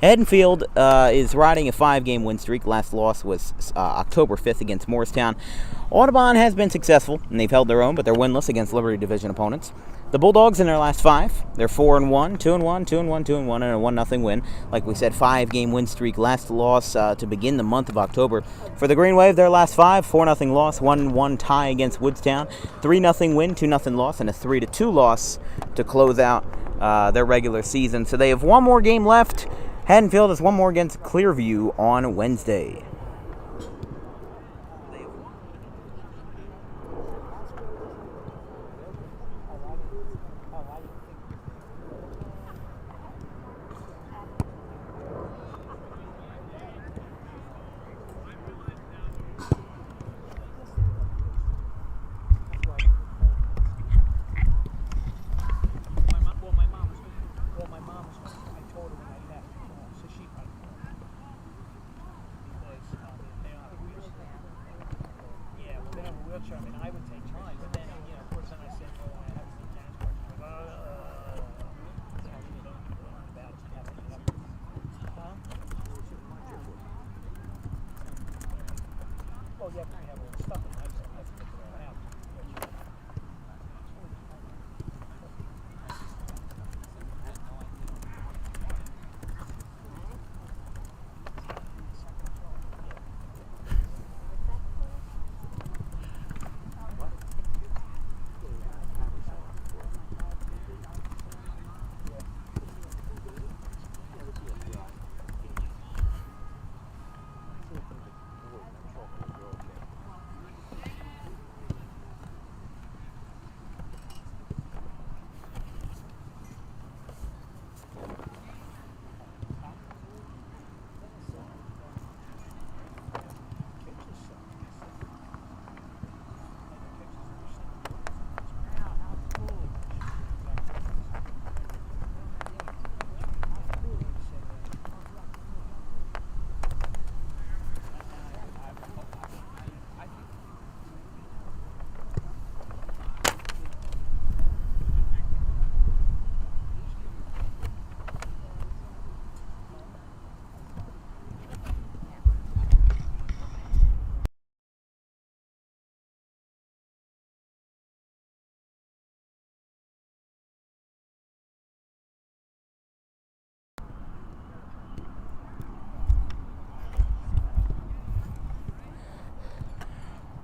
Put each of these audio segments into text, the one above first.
Haddonfield is riding a 5-game win streak. Last loss was October 5th against Morristown. Audubon has been successful, and they've held their own, but they're winless against Liberty Division opponents. The Bulldogs in their last 5, they're 4-1, 2-1, 2-1, 2-1, and a 1-0 win. Like we said, 5-game win streak. Last loss to begin the month of October. For the Green Wave, their last 5, 4-0 loss, 1-1 tie against Woodstown, 3-0 win, 2-0 loss, and a 3-2 loss to close out their regular season. So they have one more game left. Haddonfield has one more against Clearview on Wednesday.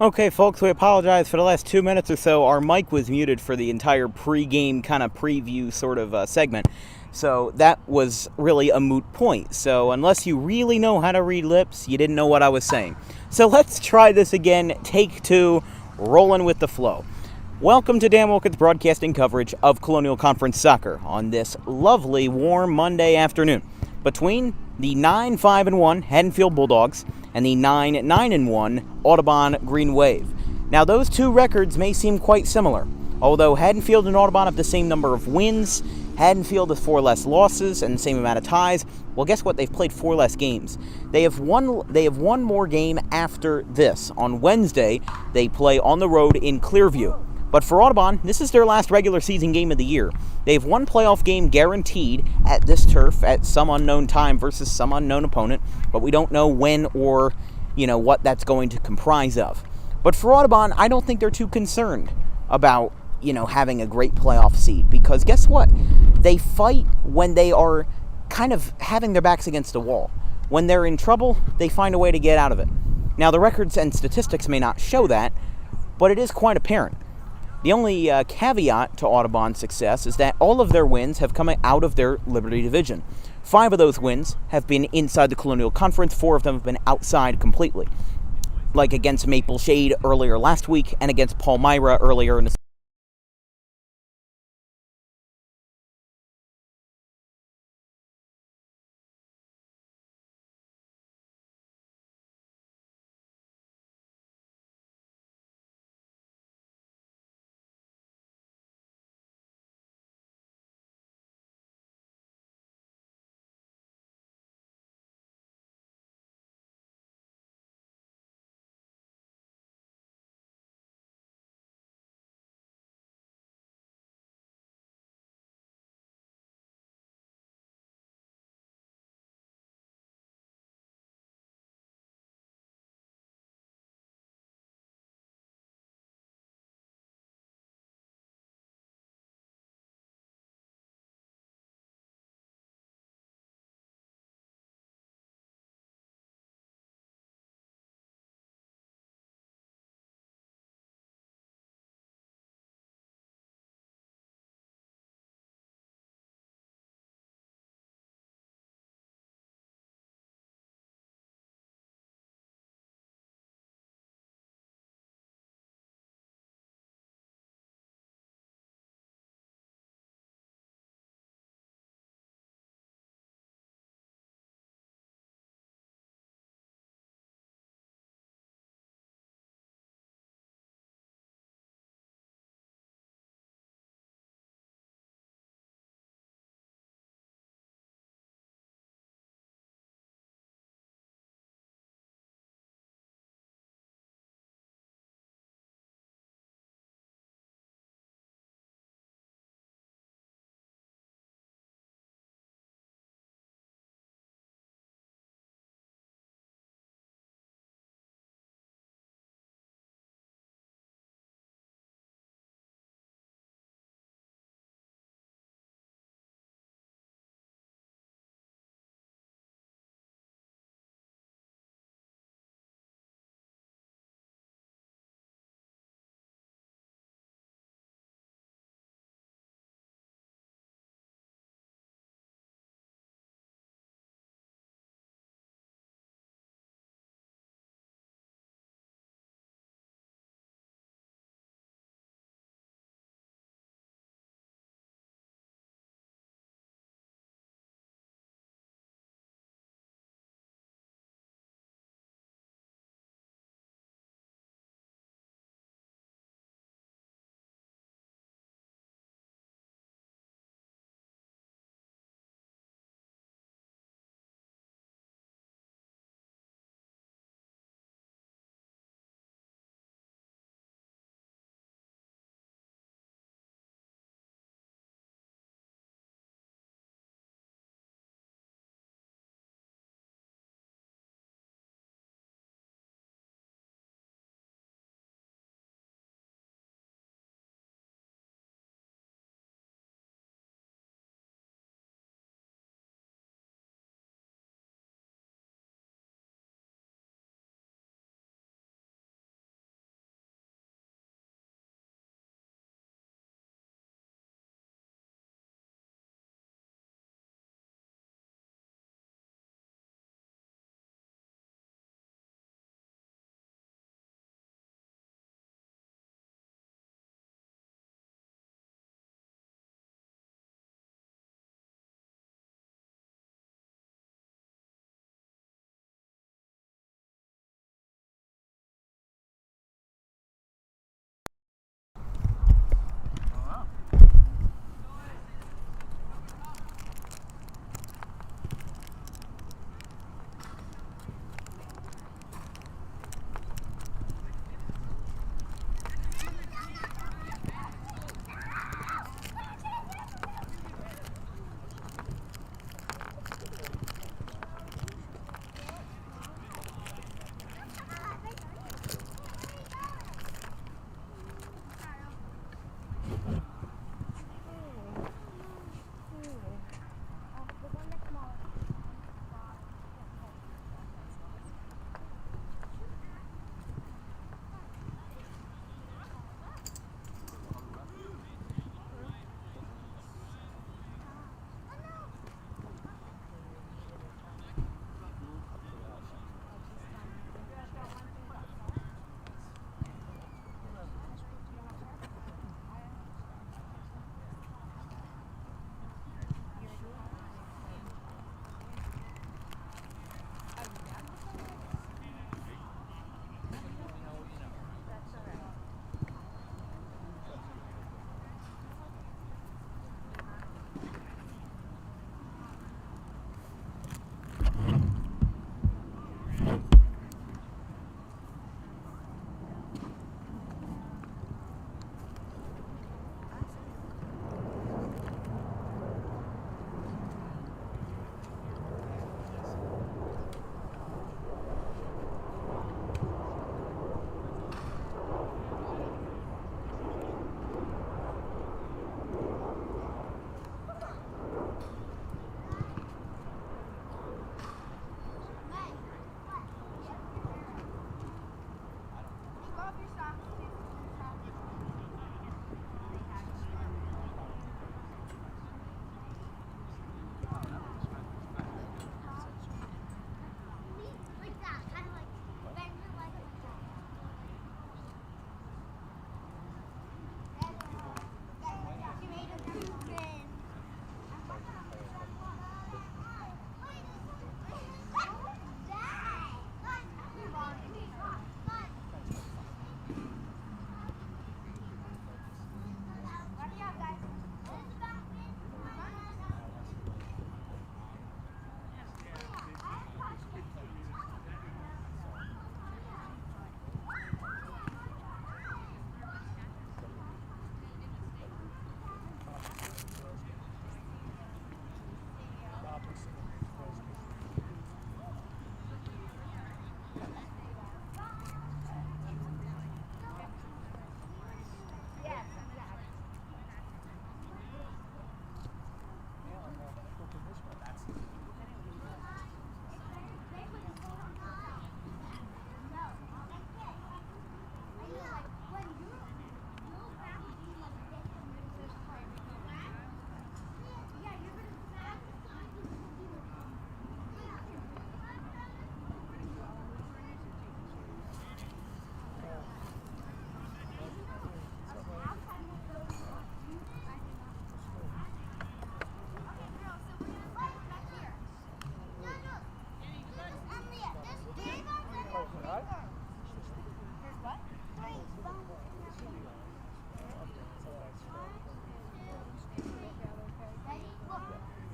Okay, folks, we apologize for the last 2 minutes or so. Our mic was muted for the entire pre-game kind of preview sort of segment. So that was really a moot point. So unless you really know how to read lips, you didn't know what I was saying. So let's try this again. Take 2, rolling with the flow. Welcome to Dan Wilkins Broadcasting coverage of Colonial Conference soccer on this lovely, warm Monday afternoon. Between the 9-5-1 Haddonfield Bulldogs and the 9-9-1 Audubon Green Wave. Now, those two records may seem quite similar. Although Haddonfield and Audubon have the same number of wins, Haddonfield has 4 less losses and the same amount of ties. Well, guess what? They've played 4 less games. They have one more game after this. On Wednesday, they play on the road in Clearview. But for Audubon, this is their last regular season game of the year. They have one playoff game guaranteed at this turf at some unknown time versus some unknown opponent, but we don't know when or, what that's going to comprise of. But for Audubon, I don't think they're too concerned about, having a great playoff seed, because guess what? They fight when they are kind of having their backs against the wall. When they're in trouble, they find a way to get out of it. Now, the records and statistics may not show that, but it is quite apparent. The only caveat to Audubon's success is that all of their wins have come out of their Liberty Division. 5 of those wins have been inside the Colonial Conference. 4 of them have been outside completely, like against Maple Shade earlier last week and against Palmyra earlier in the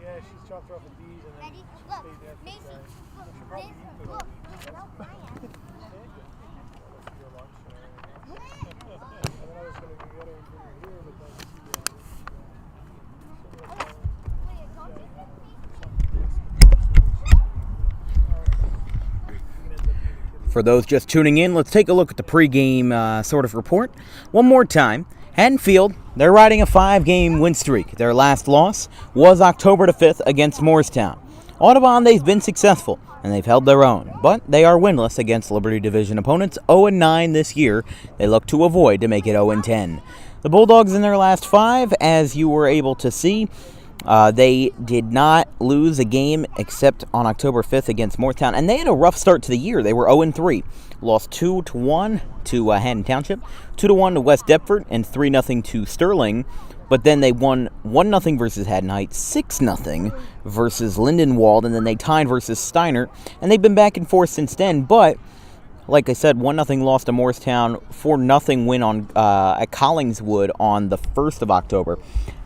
Yeah, she's chopped her off with D's and then she stayed there for the day. She'll probably eat the lunch and then I was going to get her and bring her here, but then For those just tuning in, let's take a look at the pregame sort of report. One more time. Haddonfield, they're riding a 5-game win streak. Their last loss was October the 5th against Morristown. Audubon, they've been successful, and they've held their own, but they are winless against Liberty Division opponents. 0-9 this year. They look to avoid to make it 0-10. The Bulldogs in their last 5, as you were able to see, they did not lose a game except on October 5th against Morristown, and they had a rough start to the year. They were 0-3. Lost 2-1 to Haddon Township, 2-1 to West Deptford, and 3-0 to Sterling. But then they won 1-0 versus Haddon Heights, 6-0 versus Lindenwald, and then they tied versus Steiner. And they've been back and forth since then. But like I said, 1-0 loss to Morristown, 4-0 win on at Collingswood on the 1st of October.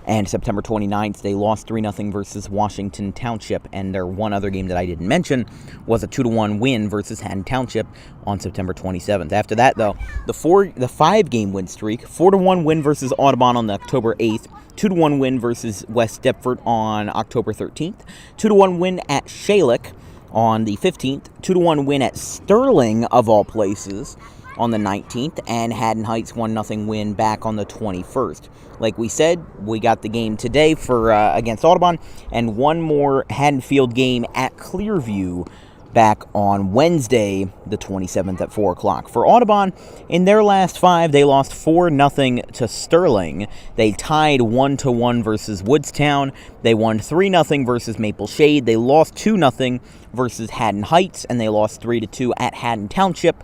And September 29th, they lost 3-0 versus Washington Township. And their one other game that I didn't mention was a 2-1 win versus Haddon Township on September 27th. After that, though, the 5-game win streak, 4-1 win versus Audubon on October 8th, 2-1 win versus West Deptford on October 13th, 2-1 win at Shalick on the 15th, 2-1 win at Sterling, of all places, on the 19th, and Haddon Heights 1-0 win back on the 21st. Like we said, we got the game today for against Audubon, and one more Haddonfield game at Clearview back on Wednesday, the 27th at 4 o'clock. For Audubon, in their last 5, they lost 4-0 to Sterling. They tied 1-1 versus Woodstown. They won 3-0 versus Maple Shade. They lost 2-0 versus Haddon Heights, and they lost 3-2 at Haddon Township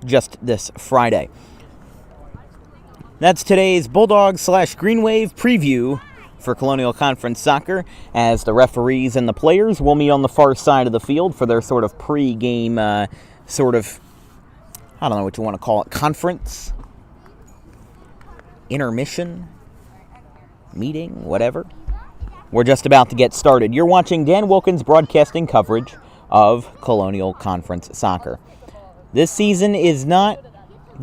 just this Friday. That's today's Bulldogs/Green Wave preview for Colonial Conference soccer, as the referees and the players will meet on the far side of the field for their sort of pre-game I don't know what you want to call it, conference, intermission, meeting, whatever. We're just about to get started. You're watching Dan Wilkins Broadcasting coverage of Colonial Conference soccer. This season is not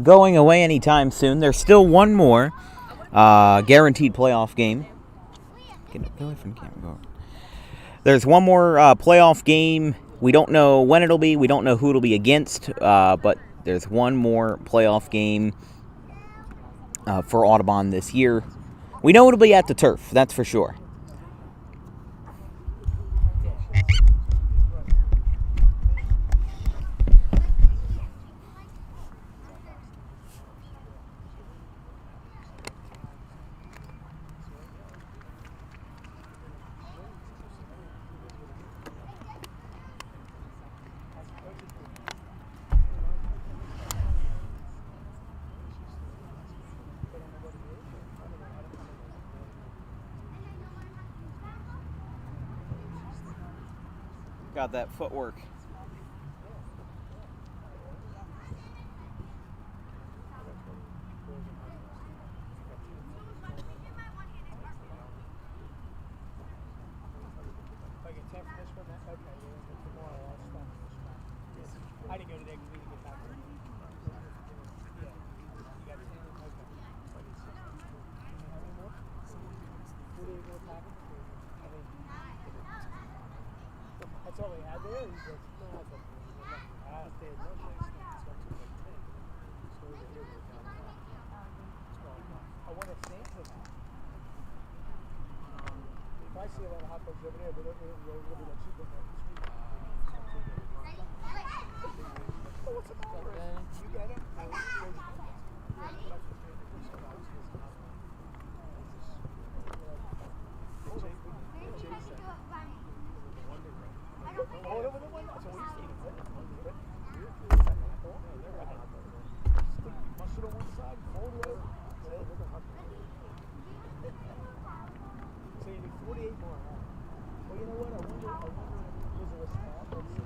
going away anytime soon. There's still one more guaranteed playoff game. Get away from the camera. There's one more playoff game. We don't know when it'll be. We don't know who it'll be against. But there's one more playoff game for Audubon this year. We know it'll be at the turf. That's for sure. Got that footwork. I didn't go today because we didn't get back there. That's all they had there? He's like, no, that's okay. They had no place. It's got to like 10. So over here, they're downtown. I want to stand for that. If I see a lot of hot dogs over there, but it'll be like cheap on that street. Oh, what's the matter? You get it? So you need 48 more, huh? Well, you know what? I wonder, is there a spot? Let's see.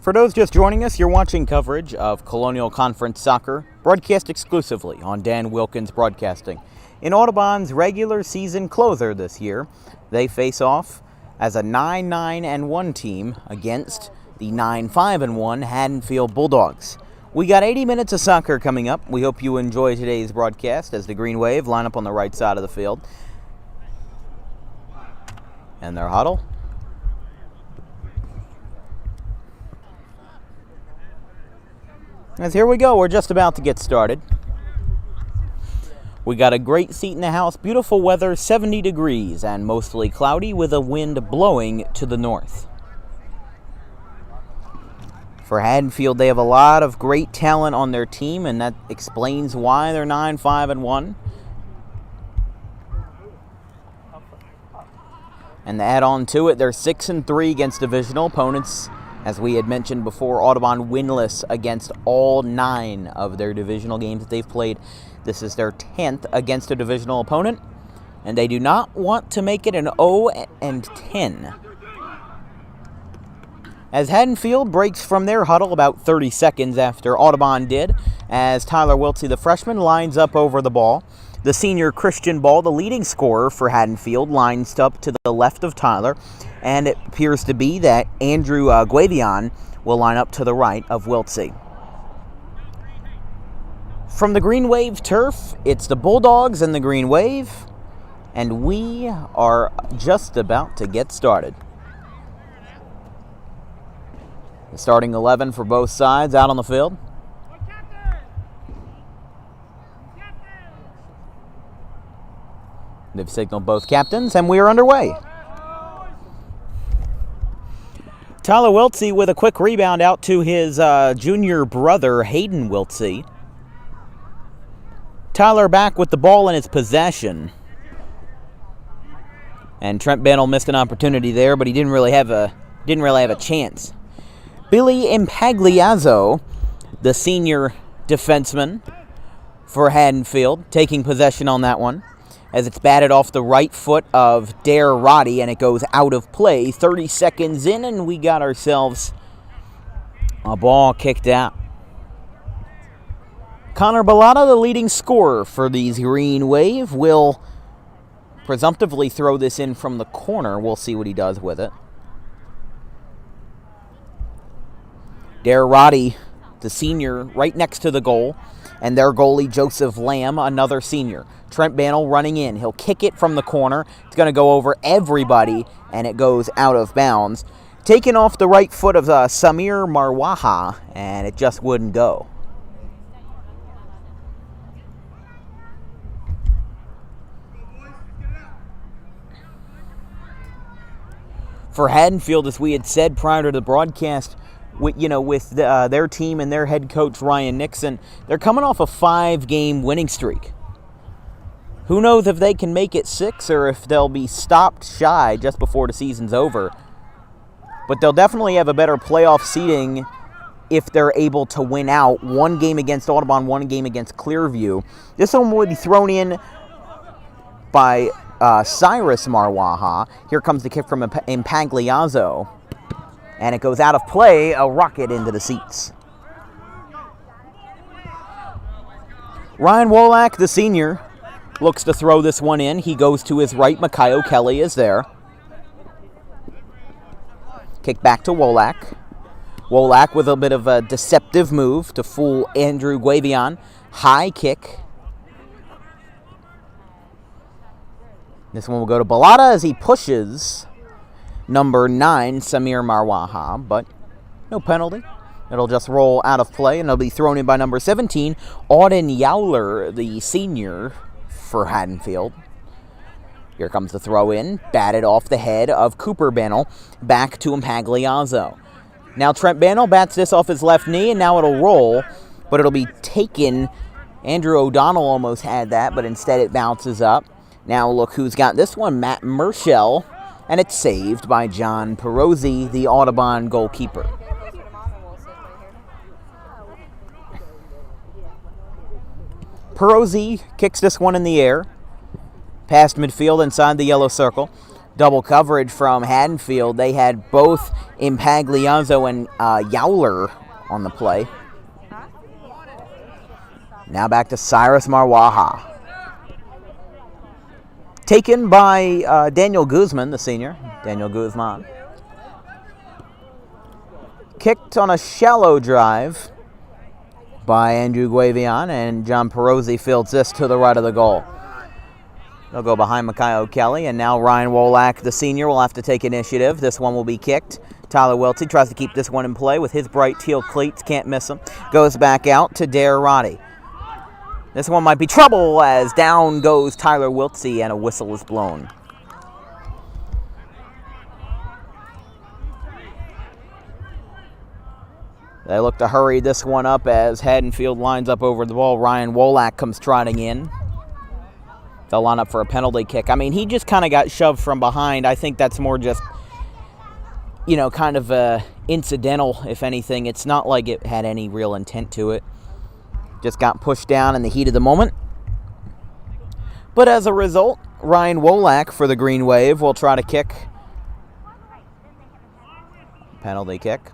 For those just joining us, you're watching coverage of Colonial Conference soccer, broadcast exclusively on Dan Wilkins Broadcasting. In Audubon's regular season closer this year, they face off as a 9-9-1 team against the 9-5-1 Haddonfield Bulldogs. We got 80 minutes of soccer coming up. We hope you enjoy today's broadcast as the Green Wave line up on the right side of the field. And their huddle. As here we go, we're just about to get started. We got a great seat in the house, beautiful weather, 70 degrees and mostly cloudy with a wind blowing to the north. For Haddonfield, they have a lot of great talent on their team, and that explains why they're 9-5-1. And to add on to it, they're 6-3 against divisional opponents. As we had mentioned before, Audubon winless against all 9 of their divisional games that they've played. This is their 10th against a divisional opponent, and they do not want to make it an 0-10. As Haddonfield breaks from their huddle about 30 seconds after Audubon did, as Tyler Wiltsey, the freshman, lines up over the ball. The senior Christian Ball, the leading scorer for Haddonfield, lines up to the left of Tyler, and it appears to be that Andrew Guavian will line up to the right of Wiltsey. From the Green Wave turf, it's the Bulldogs and the Green Wave, and we are just about to get started. The starting 11 for both sides out on the field. They've signaled both captains, and we are underway. Tyler Wiltsey with a quick rebound out to his junior brother, Hayden Wiltsey. Tyler back with the ball in his possession. And Trent Bannell missed an opportunity there, but he didn't really have a chance. Billy Impagliazzo, the senior defenseman for Haddonfield, taking possession on that one, as it's batted off the right foot of Dare Roddy, and it goes out of play. 30 seconds in, and we got ourselves a ball kicked out. Connor Bellata, the leading scorer for these Green Wave, will presumptively throw this in from the corner. We'll see what he does with it. Dare Roddy, the senior, right next to the goal, and their goalie, Joseph Lamb, another senior. Trent Bannell running in. He'll kick it from the corner. It's going to go over everybody, and it goes out of bounds. Taken off the right foot of Samir Marwaha, and it just wouldn't go. For Haddonfield, as we had said prior to the broadcast, with their team and their head coach, Ryan Nixon, they're coming off a 5-game winning streak. Who knows if they can make it 6 or if they'll be stopped shy just before the season's over. But they'll definitely have a better playoff seeding if they're able to win out. 1 game against Audubon, 1 game against Clearview. This one will be thrown in by Cyrus Marwaha. Here comes the kick from Impagliazzo. And it goes out of play, a rocket into the seats. Ryan Wolak, the senior, looks to throw this one in. He goes to his right. Makayo Kelly is there. Kick back to Wolak. Wolak with a bit of a deceptive move to fool Andrew Guavian. High kick. This one will go to Bellata as he pushes number 9, Samir Marwaha, but no penalty. It'll just roll out of play, and it'll be thrown in by number 17, Auden Yowler, the senior for Haddonfield. Here comes the throw in, batted off the head of Cooper Bannell, back to Impagliazzo. Now Trent Bannell bats this off his left knee, and now it'll roll, but it'll be taken. Andrew O'Donnell almost had that, but instead it bounces up. Now look who's got this one, Matt Merschel, and it's saved by John Perozzi, the Audubon goalkeeper. Perozzi kicks this one in the air, past midfield inside the yellow circle. double coverage from Haddonfield. They had both Impagliazzo and Yowler on the play. Now back to Cyrus Marwaha. Taken by Daniel Guzman, the senior. Daniel Guzman. Kicked on a shallow drive by Andrew Guavian, and John Perozzi fields this to the right of the goal. They'll go behind Makayo Kelly, and now Ryan Wolak, the senior, will have to take initiative. This one will be kicked. Tyler Welty tries to keep this one in play with his bright teal cleats. Can't miss him. Goes back out to Dare Roddy. This one might be trouble as down goes Tyler Wiltsey and a whistle is blown. They look to hurry this one up as Haddonfield lines up over the ball. Ryan Wolak comes trotting in. They'll line up for a penalty kick. I mean, he just kind of got shoved from behind. I think that's more just, kind of incidental, if anything. It's not like it had any real intent to it. Just got pushed down in the heat of the moment. But as a result, Ryan Wolak for the Green Wave will try to kick. Penalty kick.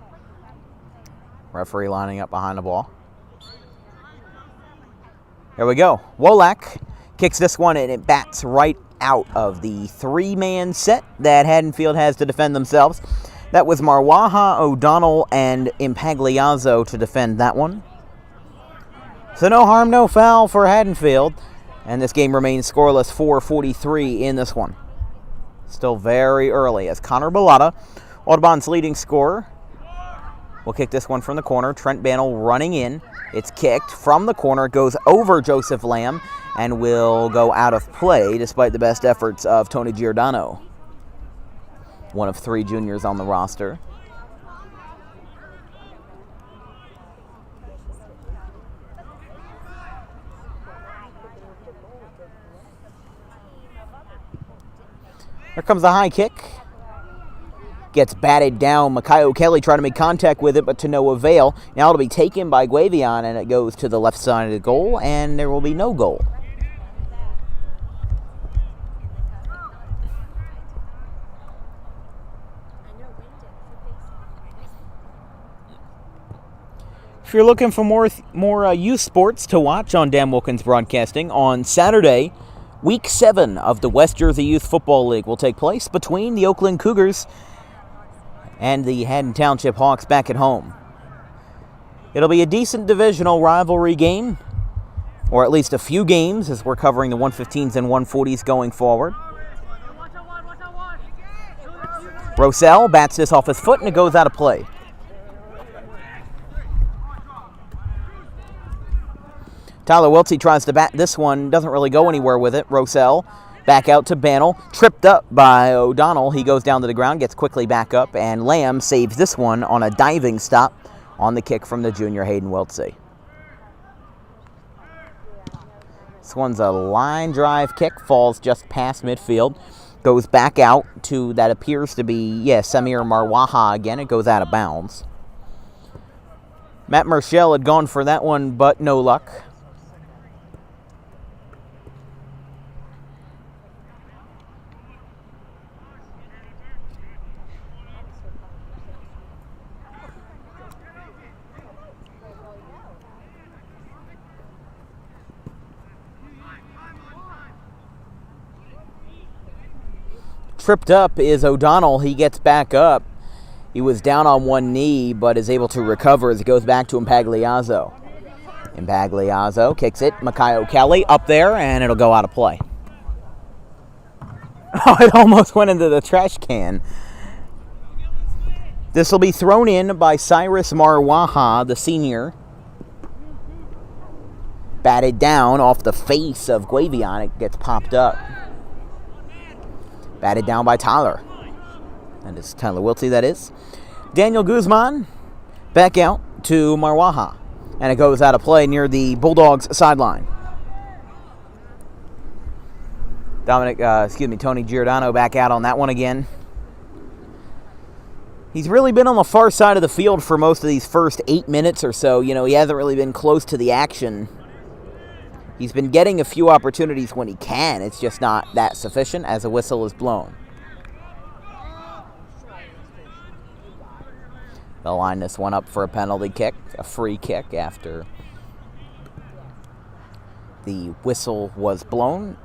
Referee lining up behind the ball. Here we go. Wolak kicks this one, and it bats right out of the three-man set that Haddonfield has to defend themselves. That was Marwaha, O'Donnell, and Impagliazzo to defend that one. So no harm, no foul for Haddonfield. And this game remains scoreless, 4:43 in this one. Still very early as Connor Bellotta, Audubon's leading scorer, will kick this one from the corner. Trent Bannell running in. It's kicked from the corner, goes over Joseph Lamb, and will go out of play despite the best efforts of Tony Giordano, one of three juniors on the roster. Here comes the high kick. Gets batted down. Makayo Kelly trying to make contact with it, but to no avail. Now it'll be taken by Guavian, and it goes to the left side of the goal, and there will be no goal. If you're looking for more youth sports to watch on Dan Wilkins Broadcasting, on Saturday, Week 7 of the West Jersey Youth Football League will take place between the Oakland Cougars and the Haddon Township Hawks back at home. It'll be a decent divisional rivalry game, or at least a few games, as we're covering the 115s and 140s going forward. Rosell bats this off his foot, and it goes out of play. Tyler Wiltsey tries to bat this one, doesn't really go anywhere with it. Rosell back out to Bannell, tripped up by O'Donnell. He goes down to the ground, gets quickly back up, and Lamb saves this one on a diving stop on the kick from the junior Hayden Wiltsey. This one's a line drive kick, falls just past midfield, goes back out to that appears to be, Samir Marwaha again. It goes out of bounds. Matt Merschel had gone for that one, but no luck. Tripped up is O'Donnell. He gets back up. He was down on one knee, but is able to recover as he goes back to Impagliazzo. Impagliazzo kicks it. Makayo Kelly up there, and it'll go out of play. Oh, it almost went into the trash can. This will be thrown in by Cyrus Marwaha, the senior. Batted down off the face of Guavian. It gets popped up. Batted down by Tyler. That is Tyler Wiltsey, that is. Daniel Guzman back out to Marwaha. And it goes out of play near the Bulldogs sideline. Tony Giordano back out on that one again. He's really been on the far side of the field for most of these first 8 minutes or so. He hasn't really been close to the action. He's been getting a few opportunities when he can. It's just not that sufficient as a whistle is blown. They'll line this one up for a penalty kick, a free kick after the whistle was blown.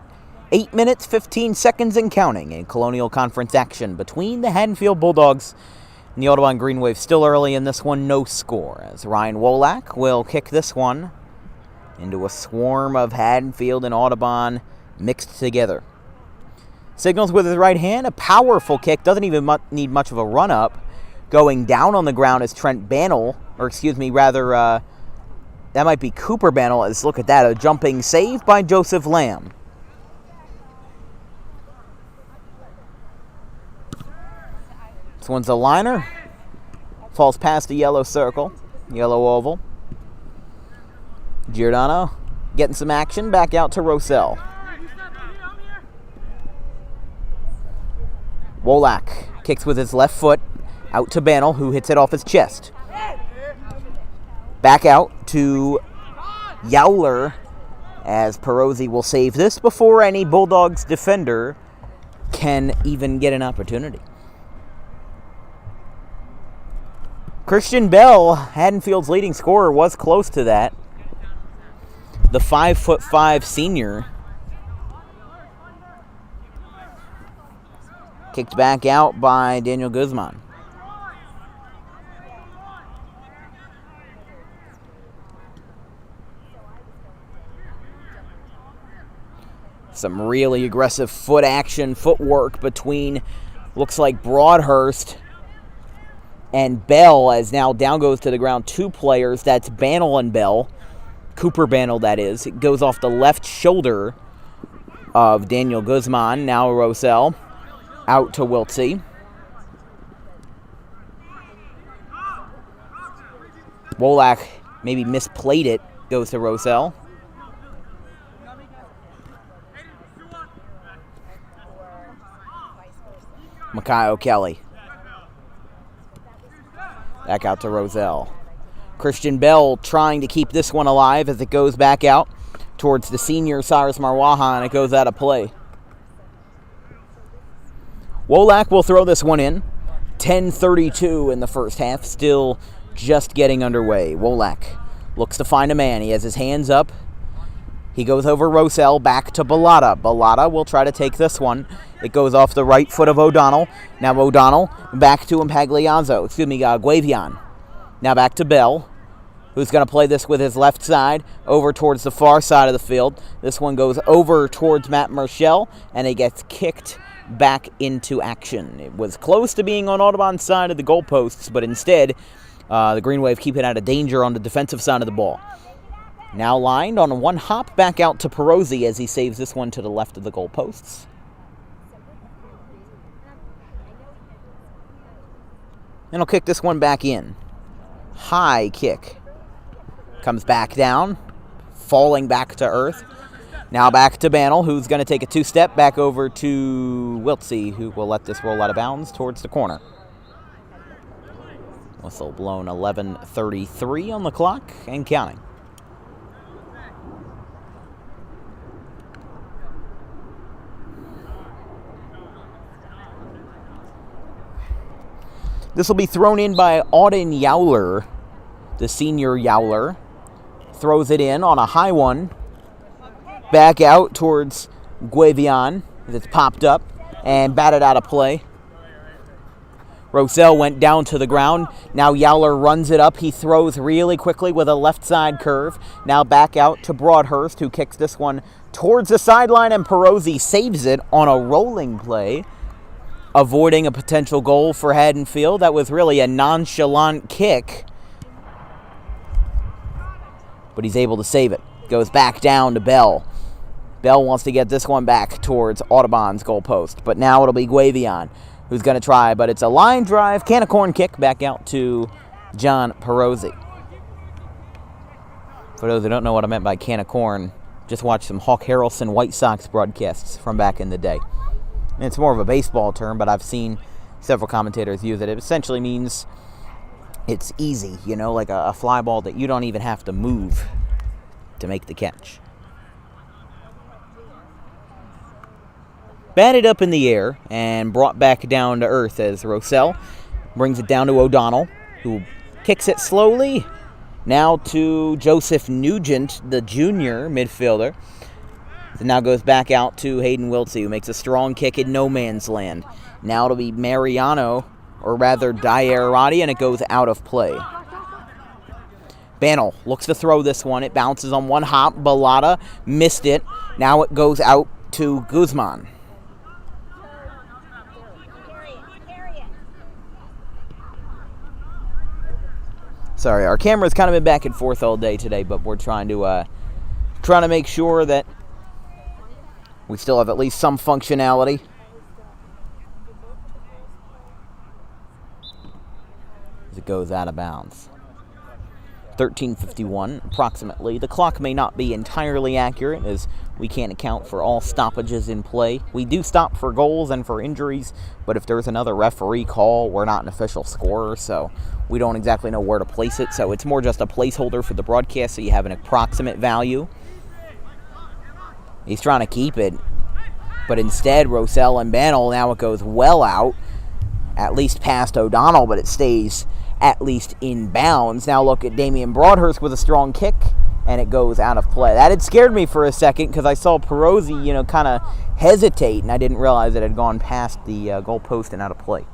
8 minutes, 15 seconds and counting in Colonial Conference action between the Haddonfield Bulldogs and the Audubon Green Wave. Still early in this one, no score, as Ryan Wolak will kick this one into a swarm of Haddonfield and Audubon mixed together. Signals with his right hand, a powerful kick, doesn't even need much of a run-up. Going down on the ground is Trent Bannell, that might be Cooper Bannell. Let's look at that, a jumping save by Joseph Lamb. This one's a liner. Falls past the yellow circle, yellow oval. Giordano getting some action, back out to Rosell. Wolak kicks with his left foot, out to Bannell, who hits it off his chest. Back out to Yowler, as Perozzi will save this before any Bulldogs defender can even get an opportunity. Christian Bell, Haddonfield's leading scorer, was close to that. The 5'5" senior kicked back out by Daniel Guzman. Some really aggressive footwork between, looks like Broadhurst and Bell, as now down goes to the ground 2 players. That's Bannell and Bell. Cooper Bannell, that is. It goes off the left shoulder of Daniel Guzman. Now Rosell out to Wiltsey. Wolak maybe misplayed it. Goes to Rosell. Makai O'Kelly. Back out to Rosell. Christian Bell trying to keep this one alive as it goes back out towards the senior Cyrus Marwaha, and it goes out of play. Wolak will throw this one in. 10:32 in the first half, still just getting underway. Wolak looks to find a man. He has his hands up. He goes over Rosell, back to Bellata. Bellata will try to take this one. It goes off the right foot of O'Donnell. Now O'Donnell back to Guavian. Now back to Bell, who's going to play this with his left side over towards the far side of the field. This one goes over towards Matt Marshall, and it gets kicked back into action. It was close to being on Audubon's side of the goalposts, but instead, the Green Wave keep it out of danger on the defensive side of the ball. Now lined on one hop back out to Perozzi as he saves this one to the left of the goalposts. And he'll kick this one back in. High kick. Comes back down, falling back to earth. Now back to Bannell, who's going to take a 2-step back over to Wiltsey, who will let this roll out of bounds towards the corner. Whistle blown, 11:33 on the clock and counting. This will be thrown in by Auden Yowler, the senior Yowler. Throws it in on a high one. Back out towards Guavian as it's popped up and batted out of play. Rosell went down to the ground. Now Yowler runs it up. He throws really quickly with a left side curve. Now back out to Broadhurst, who kicks this one towards the sideline, and Perozzi saves it on a rolling play, avoiding a potential goal for Haddonfield. That was really a nonchalant kick, but he's able to save it. Goes back down to Bell. Bell wants to get this one back towards Audubon's goalpost, but now it'll be Guavian who's going to try, but it's a line drive, can of corn kick back out to John Perozzi. For those who don't know what I meant by can of corn, just watch some Hawk Harrelson White Sox broadcasts from back in the day. And it's more of a baseball term, but I've seen several commentators use it. It essentially means it's easy, like a fly ball that you don't even have to move to make the catch. Batted up in the air and brought back down to earth as Rosell brings it down to O'Donnell, who kicks it slowly. Now to Joseph Nugent, the junior midfielder. It now goes back out to Hayden Wiltsey, who makes a strong kick in no man's land. Now it'll be Mariano, or rather Diarati, and it goes out of play. Bannell looks to throw this one. It bounces on one hop. Balata missed it. Now it goes out to Guzman. Sorry, our camera's kind of been back and forth all day today, but we're trying to make sure that we still have at least some functionality. As it goes out of bounds. 13:51 approximately. The clock may not be entirely accurate as we can't account for all stoppages in play. We do stop for goals and for injuries, but if there's another referee call, we're not an official scorer, so we don't exactly know where to place it. So it's more just a placeholder for the broadcast so you have an approximate value. He's trying to keep it, but instead Rosell and Bannell, now it goes well out, at least past O'Donnell, but it stays at least in bounds. Now look at Damian Broadhurst with a strong kick, and it goes out of play. That had scared me for a second because I saw Perozzi, kind of hesitate, and I didn't realize it had gone past the goal post and out of play.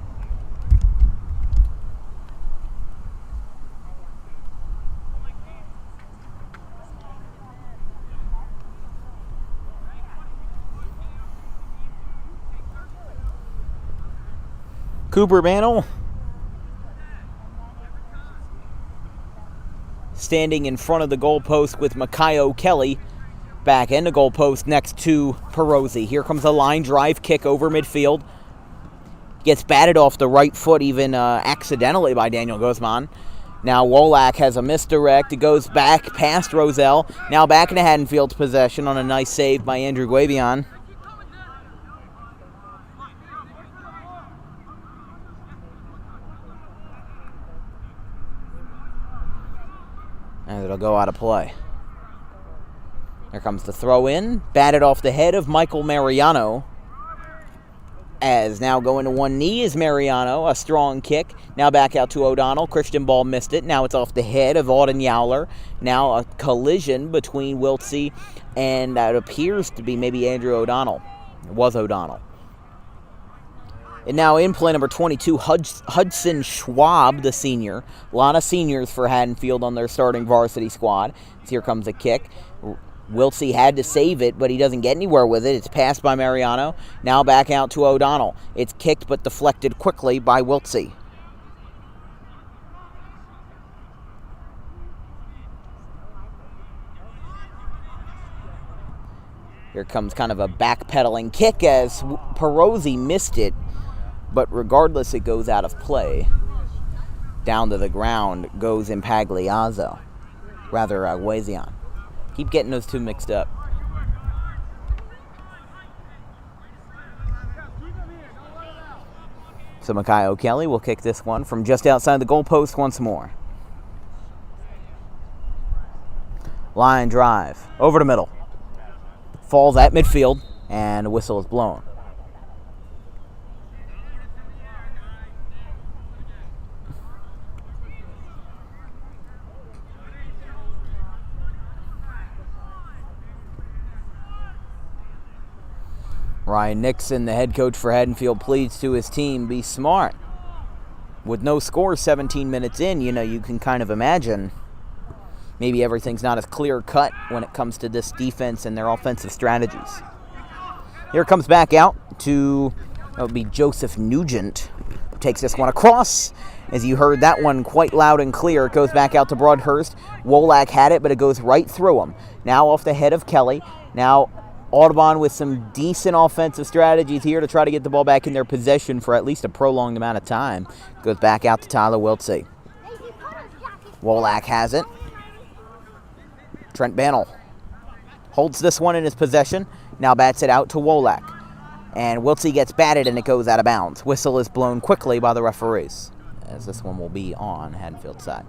Cooper Bannell standing in front of the goalpost with Makayo Kelly back in the goalpost next to Perozzi. Here comes a line drive kick over midfield. Gets batted off the right foot even accidentally by Daniel Guzman. Now Wolak has a misdirect. It goes back past Rosell. Now back into Haddonfield's possession on a nice save by Andrew Guavion. And it'll go out of play. Here comes the throw in. Batted off the head of Michael Mariano. As now going to one knee is Mariano. A strong kick. Now back out to O'Donnell. Christian Ball missed it. Now it's off the head of Auden Yowler. Now a collision between Wiltsey and it appears to be maybe Andrew O'Donnell. It was O'Donnell. And now in play number 22, Hudson Schwab, the senior. A lot of seniors for Haddonfield on their starting varsity squad. So here comes a kick. Wiltsey had to save it, but he doesn't get anywhere with it. It's passed by Mariano. Now back out to O'Donnell. It's kicked but deflected quickly by Wiltsey. Here comes kind of a backpedaling kick as Perozzi missed it. But regardless, it goes out of play. Down to the ground goes Impagliazzo. Rather, Guazian. Keep getting those two mixed up. So Makayo Kelly will kick this one from just outside the goalpost once more. Line drive. Over the middle. Falls at midfield, and a whistle is blown. Ryan Nixon, the head coach for Haddonfield, pleads to his team, be smart. With no score 17 minutes in, you can kind of imagine maybe everything's not as clear-cut when it comes to this defense and their offensive strategies. Here comes back out to, that would be Joseph Nugent, who takes this one across. As you heard that one quite loud and clear, it goes back out to Broadhurst. Wolak had it, but it goes right through him. Now off the head of Kelly. Now Audubon with some decent offensive strategies here to try to get the ball back in their possession for at least a prolonged amount of time. Goes back out to Tyler Wiltsey. Wolak has it. Trent Bannell holds this one in his possession. Now bats it out to Wolak. And Wiltsey gets batted and it goes out of bounds. Whistle is blown quickly by the referees, as this one will be on Haddonfield's side.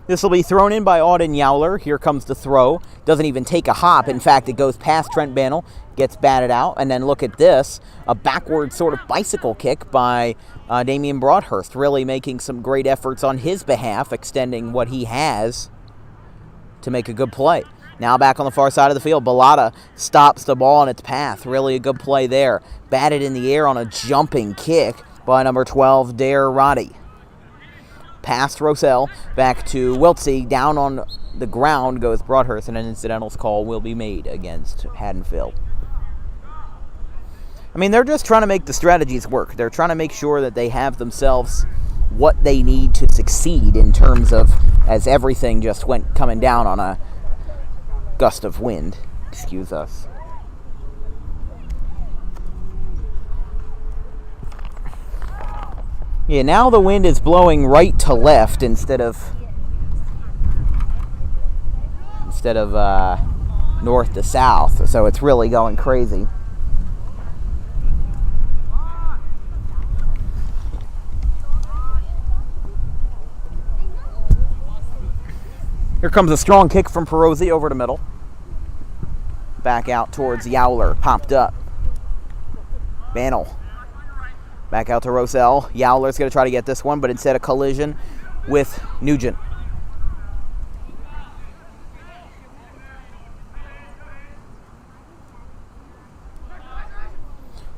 This will be thrown in by Auden Yowler. Here comes the throw. Doesn't even take a hop. In fact, it goes past Trent Bannell, gets batted out. And then look at this, a backward sort of bicycle kick by Damian Broadhurst, really making some great efforts on his behalf, extending what he has to make a good play. Now back on the far side of the field, Bellotta stops the ball in its path. Really a good play there. Batted in the air on a jumping kick by number 12, Dare Roddy. Past Rosell, back to Wiltsey. Down on the ground goes Broadhurst, and an incidentals call will be made against Haddonfield. I mean, they're just trying to make the strategies work. They're trying to make sure that they have themselves what they need to succeed in terms of, as everything just went coming down on a gust of wind. Excuse us. Yeah, now the wind is blowing right to left instead of north to south, so it's really going crazy. Here comes a strong kick from Perosi over the middle. Back out towards Yowler, popped up. Bannell. Back out to Rosell. Yowler's going to try to get this one, but instead a collision with Nugent.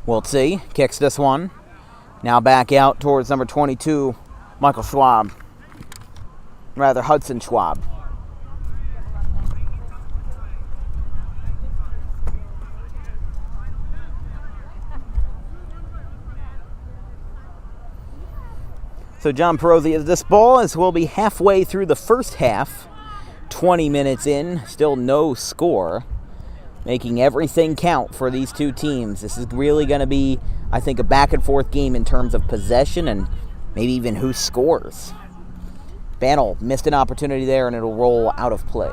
Wiltsey kicks this one. Now back out towards number 22, Michael Schwab. Rather, Hudson Schwab. So John Perosi is this ball, as we'll be halfway through the first half. 20 minutes in, still no score. Making everything count for these two teams. This is really going to be, I think, a back and forth game in terms of possession and maybe even who scores. Bannell missed an opportunity there, and it'll roll out of play.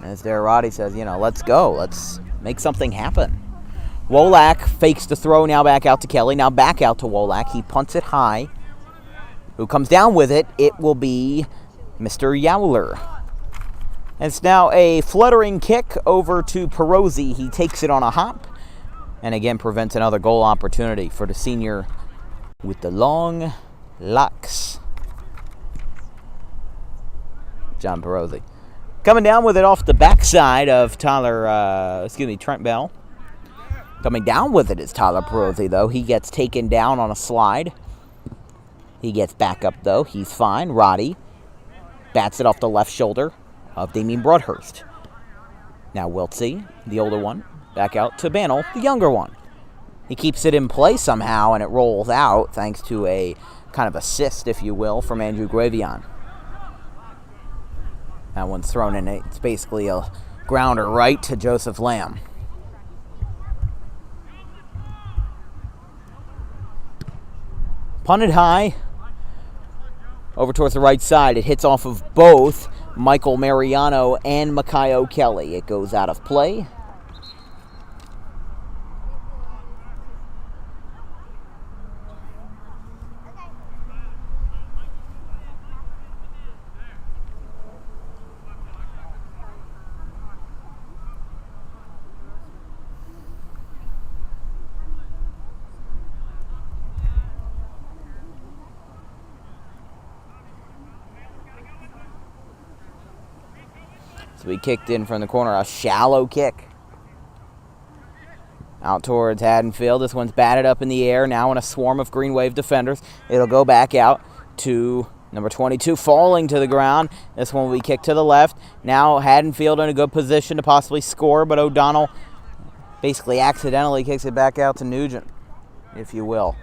As Derrati says, let's go. Let's make something happen. Wolak fakes the throw, now back out to Kelly. Now back out to Wolak. He punts it high. Who comes down with it? It will be Mr. Yowler. It's now a fluttering kick over to Perosi. He takes it on a hop. And again, prevents another goal opportunity for the senior with the long locks. John Perosi. Coming down with it off the backside of Trent Bell. Coming down with it is Tyler Perosi, though. He gets taken down on a slide. He gets back up, though. He's fine. Roddy bats it off the left shoulder of Damian Broadhurst. Now Wiltsey, the older one, back out to Bannell, the younger one. He keeps it in play somehow, and it rolls out thanks to a kind of assist, if you will, from Andrew Gravion. That one's thrown in. It's basically a grounder right to Joseph Lamb. Punted high over towards the right side. It hits off of both Michael Mariano and Makayo Kelly. It goes out of play. So we kicked in from the corner, a shallow kick. Out towards Haddonfield. This one's batted up in the air, now in a swarm of Green Wave defenders. It'll go back out to number 22, falling to the ground. This one will be kicked to the left. Now Haddonfield in a good position to possibly score, but O'Donnell basically accidentally kicks it back out to Nugent, if you will.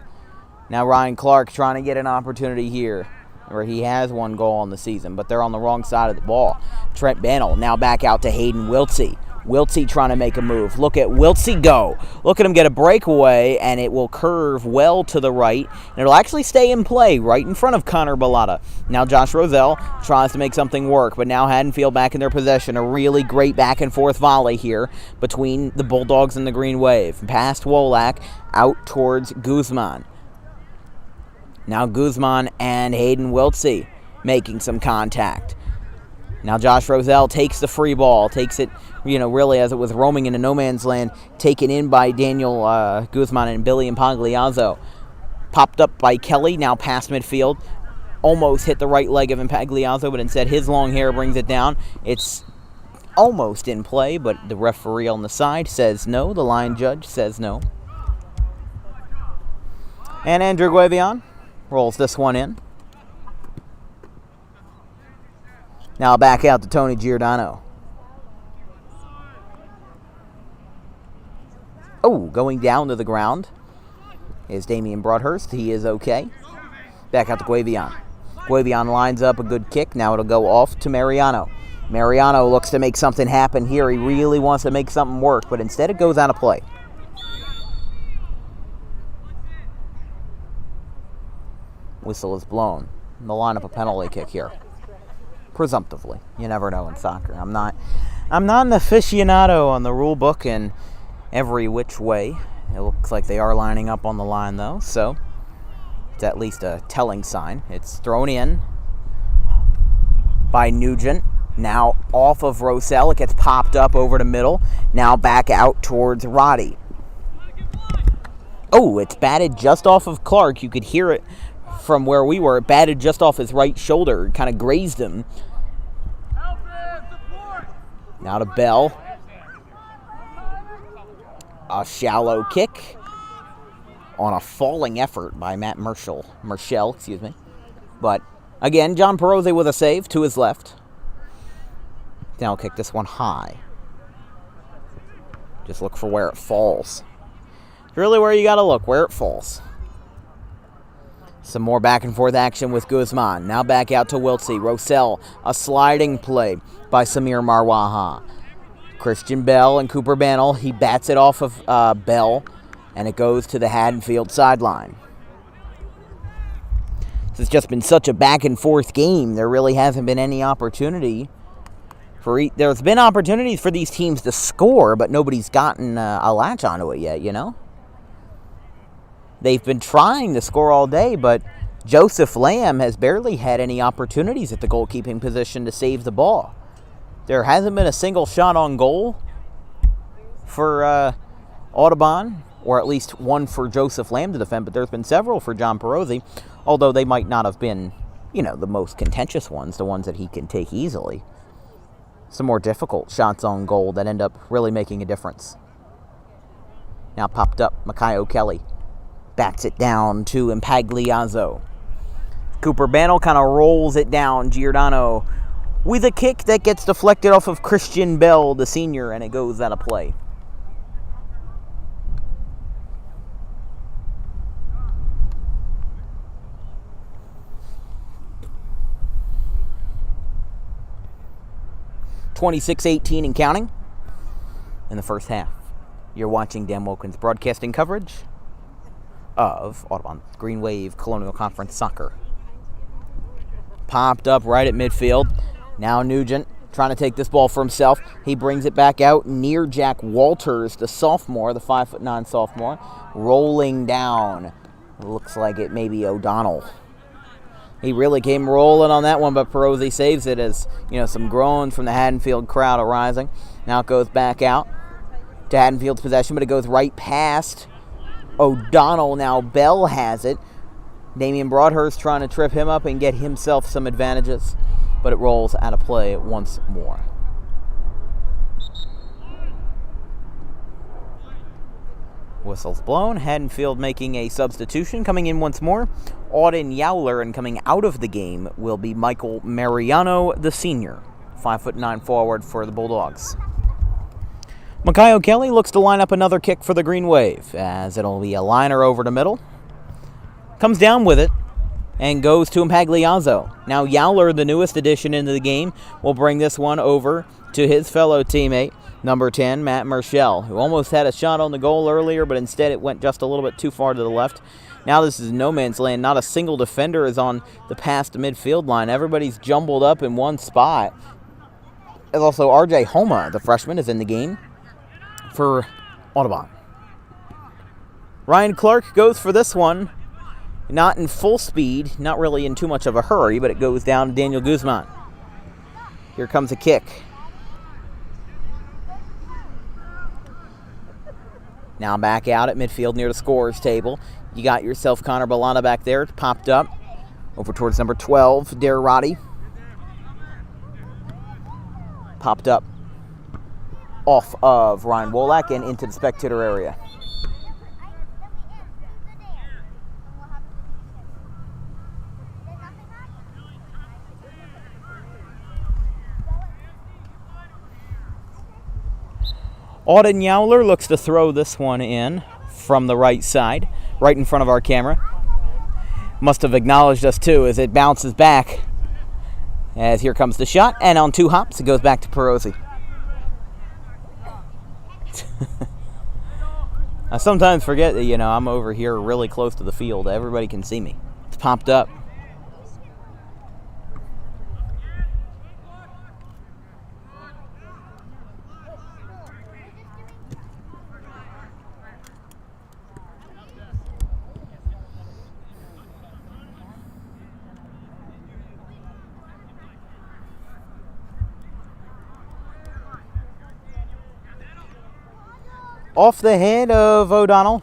Now Ryan Clark trying to get an opportunity here, where he has one goal on the season, but they're on the wrong side of the ball. Trent Bannell now back out to Hayden Wiltsey. Wiltsey trying to make a move. Look at Wiltsey go. Look at him get a breakaway, and it will curve well to the right, and it'll actually stay in play right in front of Connor Bellotta. Now Josh Rosell tries to make something work, but now Haddonfield back in their possession. A really great back-and-forth volley here between the Bulldogs and the Green Wave. Past Wolak, out towards Guzman. Now Guzman and Hayden Wiltsey making some contact. Now Josh Roselle takes the free ball, takes it, really as it was roaming into no man's land, taken in by Daniel Guzman and Billy Impagliazzo. Popped up by Kelly, now past midfield. Almost hit the right leg of Impagliazzo, but instead his long hair brings it down. It's almost in play, but the referee on the side says no. The line judge says no. And Andrew Guevion rolls this one in. Now back out to Tony Giordano. Oh, going down to the ground is Damian Broadhurst. He is okay. Back out to Guevion. Guevion lines up a good kick. Now it'll go off to Mariano. Mariano looks to make something happen here. He really wants to make something work, but instead it goes out of play. Whistle is blown. They'll line up a penalty kick here. Presumptively. You never know in soccer. I'm not an aficionado on the rule book in every which way. It looks like they are lining up on the line, though, so it's at least a telling sign. It's thrown in by Nugent. Now off of Rosell. It gets popped up over the middle. Now back out towards Roddy. Oh, it's batted just off of Clark. You could hear it from where we were. It batted just off his right shoulder. Kind of grazed him. Now to Bell. A shallow kick on a falling effort by Matt Marshall. But again, John Perozzi with a save to his left. Now he'll kick this one high. Just look for where it falls. It's really where you got to look, where it falls. Some more back and forth action with Guzman. Now back out to Wiltsey. Rosell, a sliding play by Samir Marwaha. Christian Bell and Cooper Bannell. He bats it off of Bell, and it goes to the Haddonfield sideline. This has just been such a back and forth game. There really hasn't been any opportunity there's been opportunities for these teams to score, but nobody's gotten a latch onto it yet, They've been trying to score all day, but Joseph Lamb has barely had any opportunities at the goalkeeping position to save the ball. There hasn't been a single shot on goal for Audubon, or at least one for Joseph Lamb to defend, but there's been several for John Perozzi, although they might not have been, the most contentious ones, the ones that he can take easily. Some more difficult shots on goal that end up really making a difference. Now popped up, Makayo Kelly bats it down to Impagliazzo. Cooper Bannell kind of rolls it down. Giordano with a kick that gets deflected off of Christian Bell, the senior, and it goes out of play. (26-18) and counting in the first half. You're watching Dan Wilkins Broadcasting coverage of Audubon Green Wave Colonial Conference soccer. Popped up right at midfield. Now Nugent trying to take this ball for himself. He brings it back out near Jack Walters, the sophomore, the 5'9" sophomore, rolling down. Looks like it may be O'Donnell. He really came rolling on that one, but Perozzi saves it as, some groans from the Haddonfield crowd arising. Now it goes back out to Haddonfield's possession, but it goes right past O'Donnell. Now Bell has it. Damian Broadhurst trying to trip him up and get himself some advantages, but it rolls out of play once more. Whistle's blown. Haddonfield making a substitution. Coming in once more, Auden Yowler, and coming out of the game will be Michael Mariano, the senior, 5'9" forward for the Bulldogs. Makayo Kelly looks to line up another kick for the Green Wave, as it'll be a liner over the middle. Comes down with it and goes to Impagliazzo. Now Yowler, the newest addition into the game, will bring this one over to his fellow teammate, number 10, Matt Marshall, who almost had a shot on the goal earlier, but instead it went just a little bit too far to the left. Now this is no man's land. Not a single defender is on the past midfield line. Everybody's jumbled up in one spot. There's also RJ Homa, the freshman, is in the game for Audubon. Ryan Clark goes for this one. not in full speed, not really in too much of a hurry, but it goes down to Daniel Guzman. Here comes a kick. Now back out at midfield near the scorer's table. You got yourself Connor Bellana back there. It's popped up over towards number 12, Dare Roddy. Popped up off of Ryan Wolak and into the spectator area. Auden Yowler looks to throw this one in from the right side, right in front of our camera. Must have acknowledged us too as it bounces back. As here comes the shot, and on 2 hops, it goes back to Perosi. I sometimes forget that, I'm over here really close to the field. Everybody can see me. It's popped up. Off the head of O'Donnell.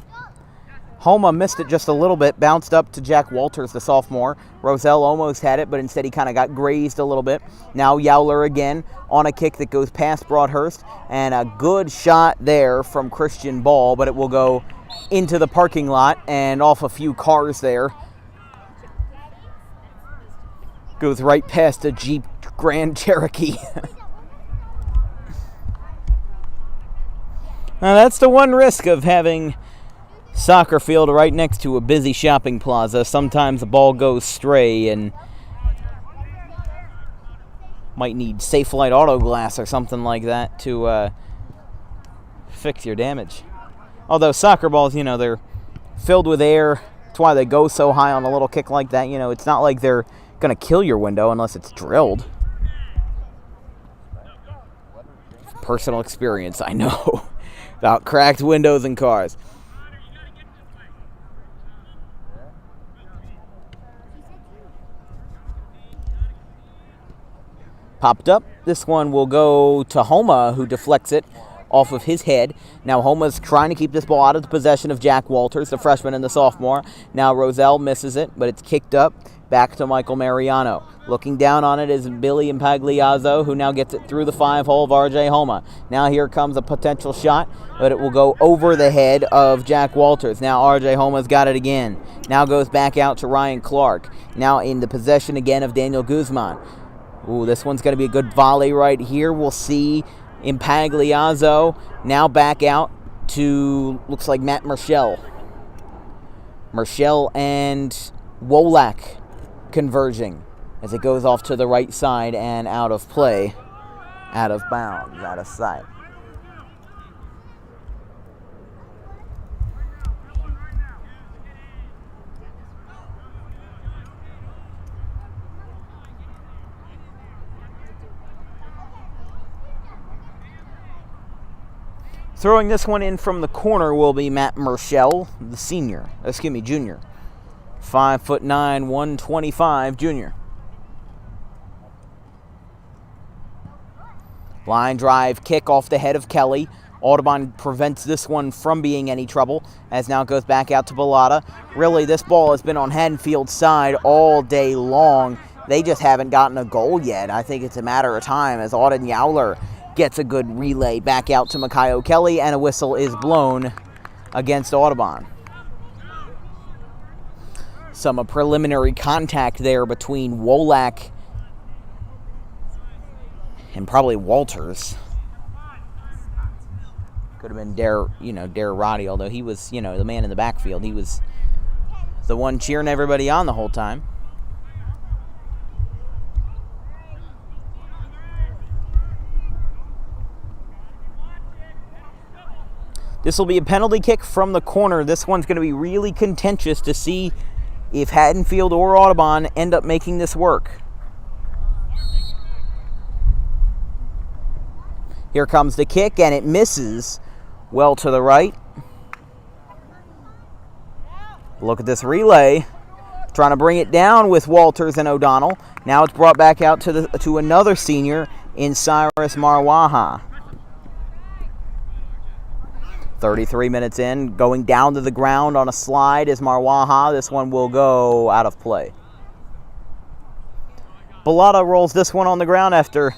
Homa missed it just a little bit, bounced up to Jack Walters, the sophomore. Roselle almost had it, but instead he kind of got grazed a little bit. Now Yowler again on a kick that goes past Broadhurst, and a good shot there from Christian Ball, but it will go into the parking lot and off a few cars there. Goes right past a Jeep Grand Cherokee. Now that's the one risk of having soccer field right next to a busy shopping plaza. Sometimes the ball goes stray and might need Safelite Auto Glass or something like that to fix your damage. Although soccer balls, they're filled with air. That's why they go so high on a little kick like that. It's not like they're going to kill your window unless it's drilled. Personal experience, I know. About cracked windows and cars. Popped up. This one will go to Homa, who deflects it off of his head. Now Homa's trying to keep this ball out of the possession of Jack Walters, the freshman and the sophomore. Now Roselle misses it, but it's kicked up back to Michael Mariano. Looking down on it is Billy Impagliazzo, who now gets it through the 5-hole of R.J. Homa. Now here comes a potential shot, but it will go over the head of Jack Walters. Now R.J. Homa's got it again. Now goes back out to Ryan Clark. Now in the possession again of Daniel Guzman. Ooh, this one's going to be a good volley right here. We'll see Impagliazzo now back out to, looks like Matt Merschel. Merschel and Wolak converging as it goes off to the right side and out of play, out of bounds, out of sight. Throwing this one in from the corner will be Matt Merschel, the junior. 5'9", 125 junior. Line drive kick off the head of Kelly. Audubon prevents this one from being any trouble, as now it goes back out to Bellata. Really, this ball has been on Haddonfield's side all day long. They just haven't gotten a goal yet. I think it's a matter of time as Auden Yowler gets a good relay back out to Makayo Kelly, and a whistle is blown against Audubon. Some preliminary contact there between Wolak and probably Walters. Could have been Dare Roddy, although he was, the man in the backfield. He was the one cheering everybody on the whole time. This will be a penalty kick from the corner. This one's going to be really contentious to see if Haddonfield or Audubon end up making this work. Here comes the kick, and it misses well to the right. Look at this relay. Trying to bring it down with Walters and O'Donnell. Now it's brought back out to another senior in Cyrus Marwaha. 33 minutes in, going down to the ground on a slide is Marwaha. This one will go out of play. Bellata rolls this one on the ground after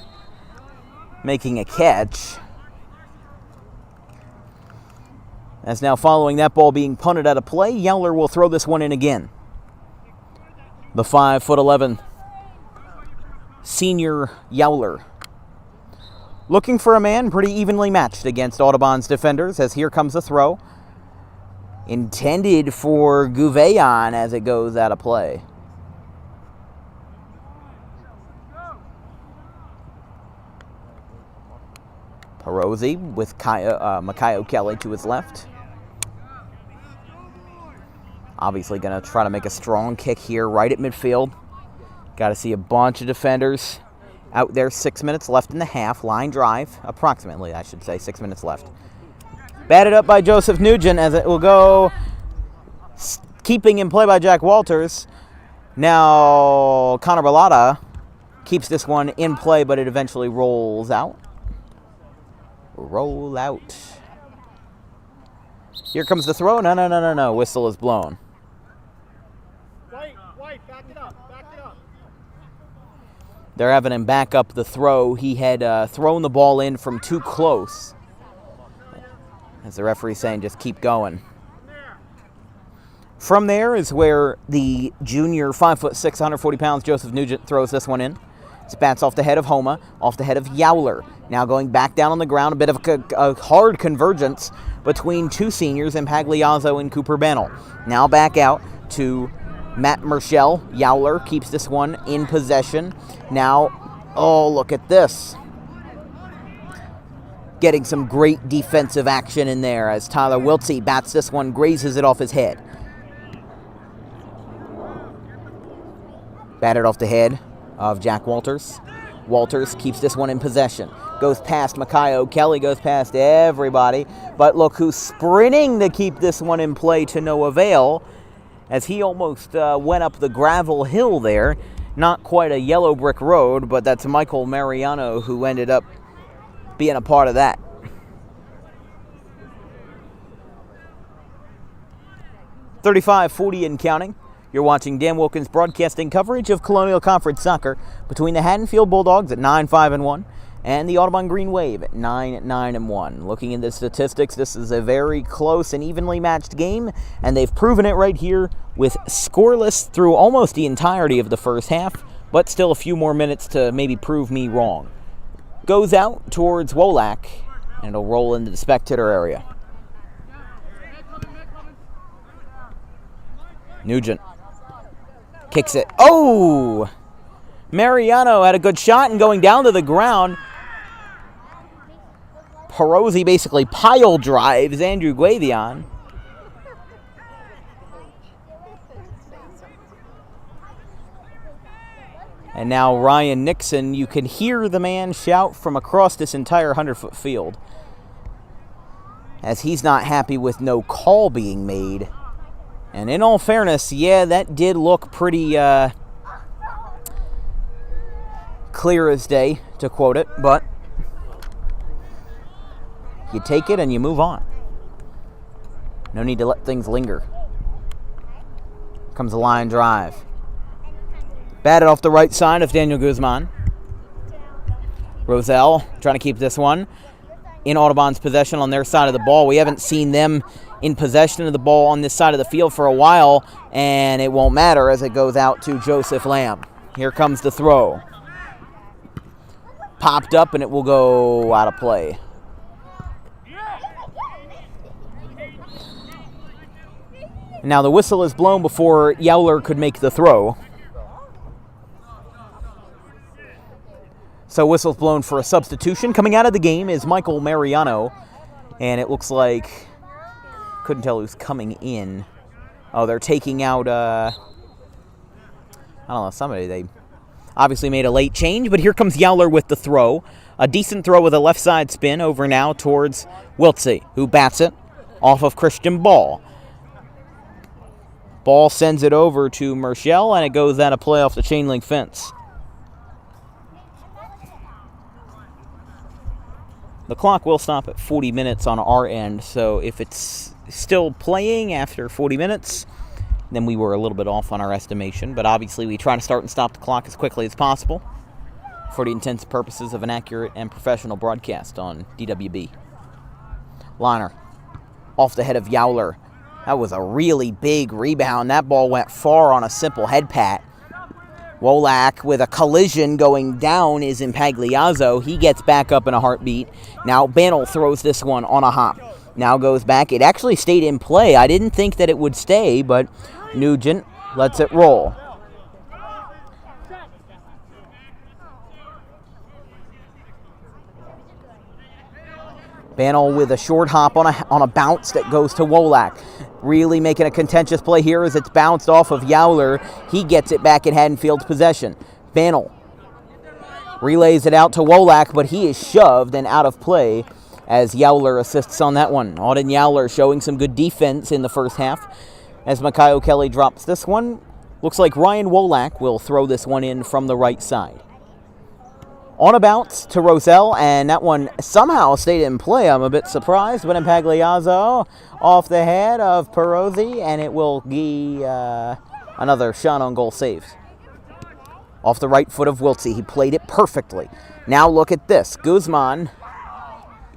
making a catch. As now following that ball being punted out of play, Yowler will throw this one in again. The 5'11" senior Yowler. Looking for a man pretty evenly matched against Audubon's defenders, as here comes the throw. Intended for Gouveon as it goes out of play. Perosi with Makayo Kelly to his left. Obviously going to try to make a strong kick here right at midfield. Got to see a bunch of defenders out there. 6 minutes left in the half. Line drive. Approximately, I should say. 6 minutes left. Batted up by Joseph Nugent as it will go. Keeping in play by Jack Walters. Now Connor Bellata keeps this one in play, but it eventually rolls out. Roll out. Here comes the throw. No. Whistle is blown. White, back it up, back it up. They're having him back up the throw. He had thrown the ball in from too close. As the referee's saying, just keep going. From there is where the junior 5'6", 140 pounds Joseph Nugent throws this one in. Spats off the head of Homa, off the head of Yowler. Now going back down on the ground, a bit of a hard convergence between two seniors in Pagliazzo and Cooper Bennell. Now back out to Matt Merschel. Yowler keeps this one in possession. Now, oh, look at this. Getting some great defensive action in there as Tyler Wiltsey bats this one, grazes it off his head. Batted off the head of Jack Walters. Walters keeps this one in possession. Goes past Makayo. Kelly goes past everybody. But look who's sprinting to keep this one in play to no avail, as he almost went up the gravel hill there. Not quite a yellow brick road, but that's Michael Mariano who ended up being a part of that. .35-40 and counting. You're watching Dan Wilkins Broadcasting coverage of Colonial Conference soccer between the Haddonfield Bulldogs at 9-5-1 and the Audubon Green Wave at 9-9-1. Looking at the statistics, this is a very close and evenly matched game, and they've proven it right here with scoreless through almost the entirety of the first half, but still a few more minutes to maybe prove me wrong. Goes out towards Wolak, and it'll roll into the spectator area. Nugent kicks it. Oh! Mariano had a good shot and going down to the ground. Perosi basically pile drives Andrew Guavion. And now Ryan Nixon, you can hear the man shout from across this entire 100-foot field, as he's not happy with no call being made. And in all fairness, yeah, that did look pretty clear as day, to quote it, but you take it and you move on. No need to let things linger. Comes a line drive. Batted off the right side of Daniel Guzman. Roselle trying to keep this one in Audubon's possession on their side of the ball. We haven't seen them in possession of the ball on this side of the field for a while, and it won't matter as it goes out to Joseph Lamb. Here comes the throw. Popped up, and it will go out of play. Now the whistle is blown before Yowler could make the throw. So whistle's blown for a substitution. Coming out of the game is Michael Mariano, and it looks like, couldn't tell who's coming in. Oh, they're taking out, I don't know, somebody. They obviously made a late change, but here comes Yowler with the throw. A decent throw with a left side spin over now towards Wiltsey, who bats it off of Christian Ball. Ball sends it over to Merschel, and it goes out of play off the chain link fence. The clock will stop at 40 minutes on our end, so if it's still playing after 40 minutes, then we were a little bit off on our estimation. But obviously we try to start and stop the clock as quickly as possible for the intents and purposes of an accurate and professional broadcast on DWB. Liner off the head of Yowler. That was a really big rebound. That ball went far on a simple head pat. Wolak with a collision going down is Impagliazzo. He gets back up in a heartbeat. Now Bantle throws this one on a hop. Now goes back. It actually stayed in play. I didn't think that it would stay, but Nugent lets it roll. Bantle with a short hop on a bounce that goes to Wolak. Really making a contentious play here as it's bounced off of Yowler. He gets it back in Haddonfield's possession. Bantle relays it out to Wolak, but he is shoved and out of play as Yowler assists on that one. Auden Yowler showing some good defense in the first half as Makayo Kelly drops this one. Looks like Ryan Wolak will throw this one in from the right side. On a bounce to Rosell, and that one somehow stayed in play. I'm a bit surprised, but Impagliazzo off the head of Perozzi, and it will be another shot on goal save. Off the right foot of Wiltsey. He played it perfectly. Now look at this. Guzman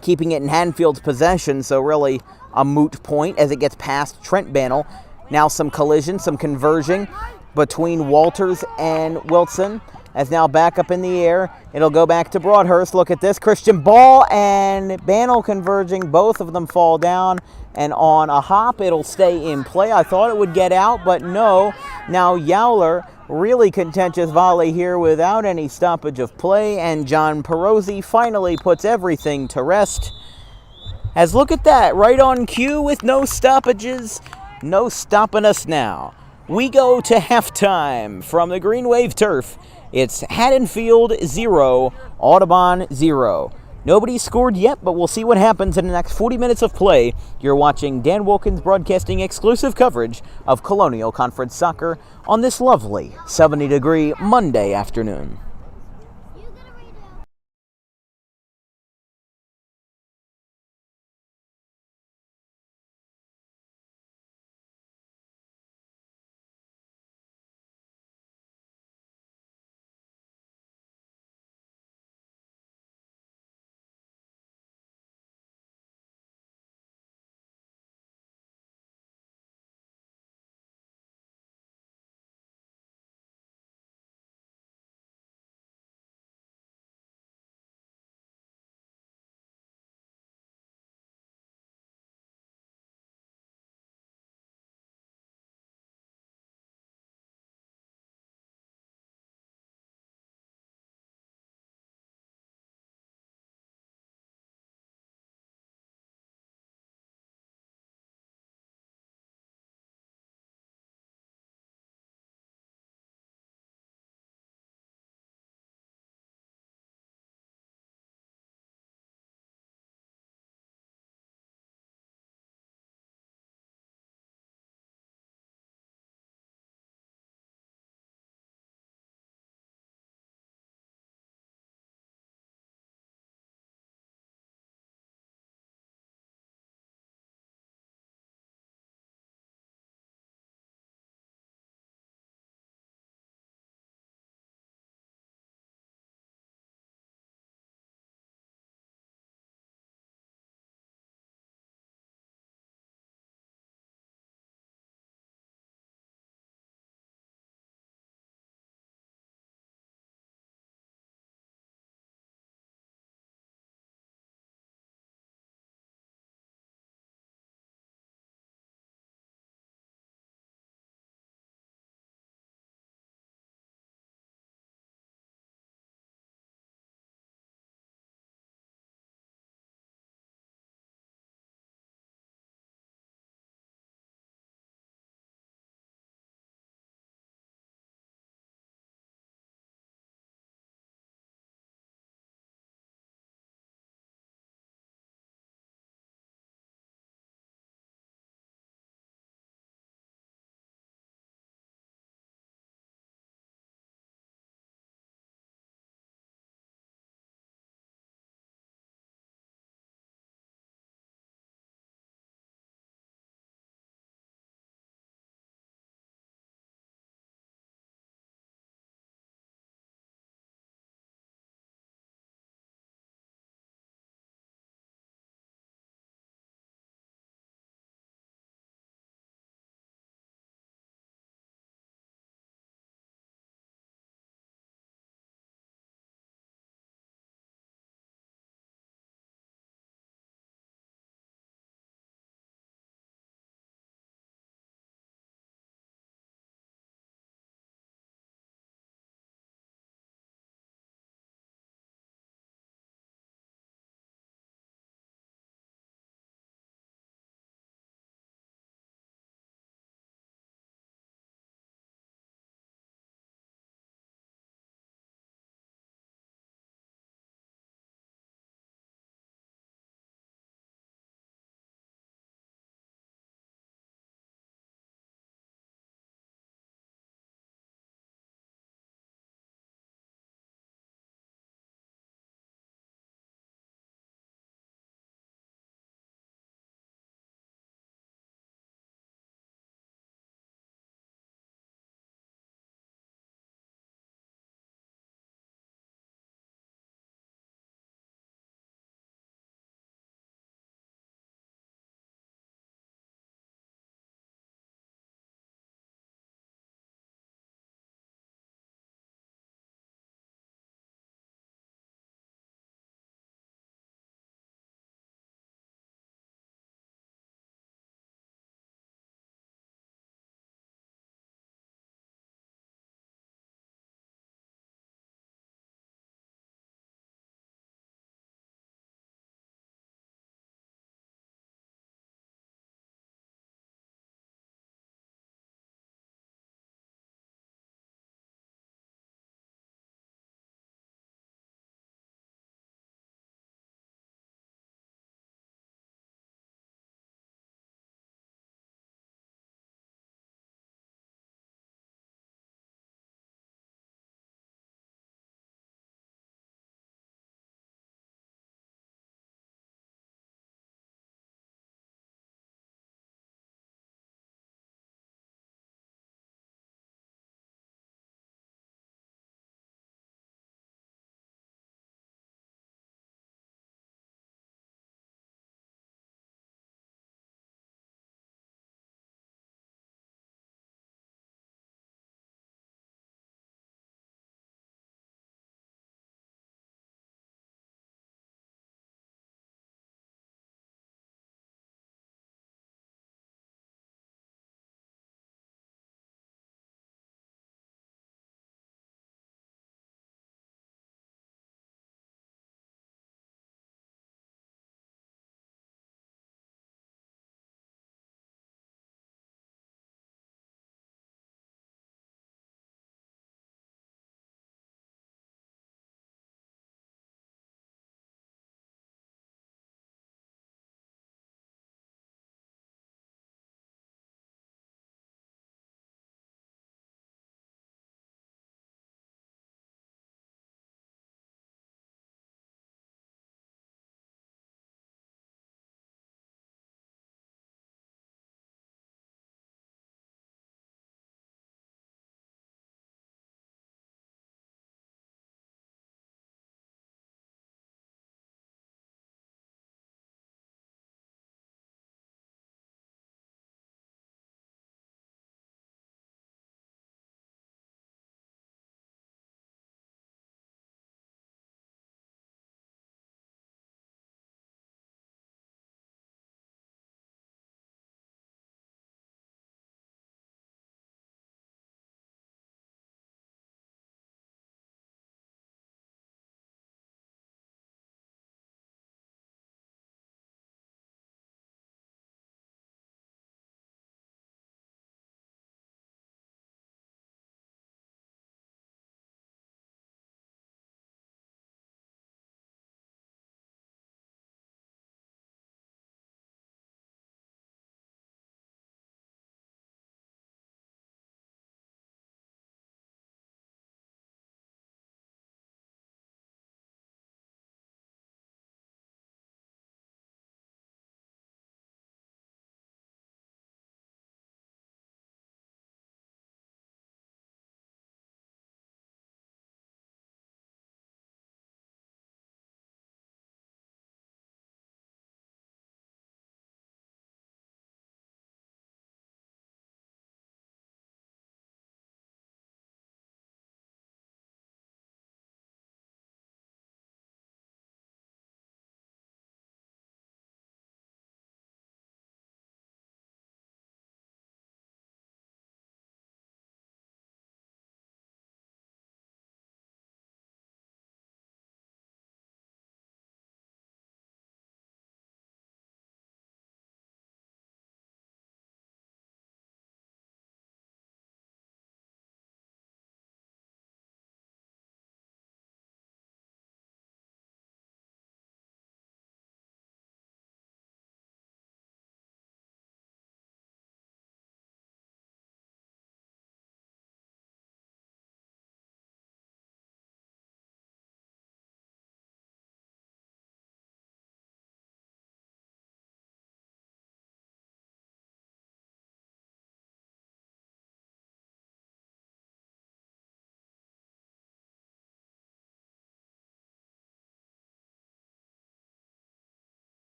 keeping it in Haddonfield's possession, so really a moot point as it gets past Trent Bantle. Now some collision, some converging between Walters and Wilson. As now back up in the air, it'll go back to Broadhurst. Look at this, Christian Ball and Bantle converging. Both of them fall down, and on a hop, it'll stay in play. I thought it would get out, but no. Now Yowler, really contentious volley here without any stoppage of play, and John Perozzi finally puts everything to rest. As look at that, right on cue with no stoppages, no stopping us now. We go to halftime from the Green Wave turf. It's Haddonfield 0, Audubon 0. Nobody scored yet, but we'll see what happens in the next 40 minutes of play. You're watching Dan Wilkins Broadcasting exclusive coverage of Colonial Conference soccer on this lovely 70-degree Monday afternoon.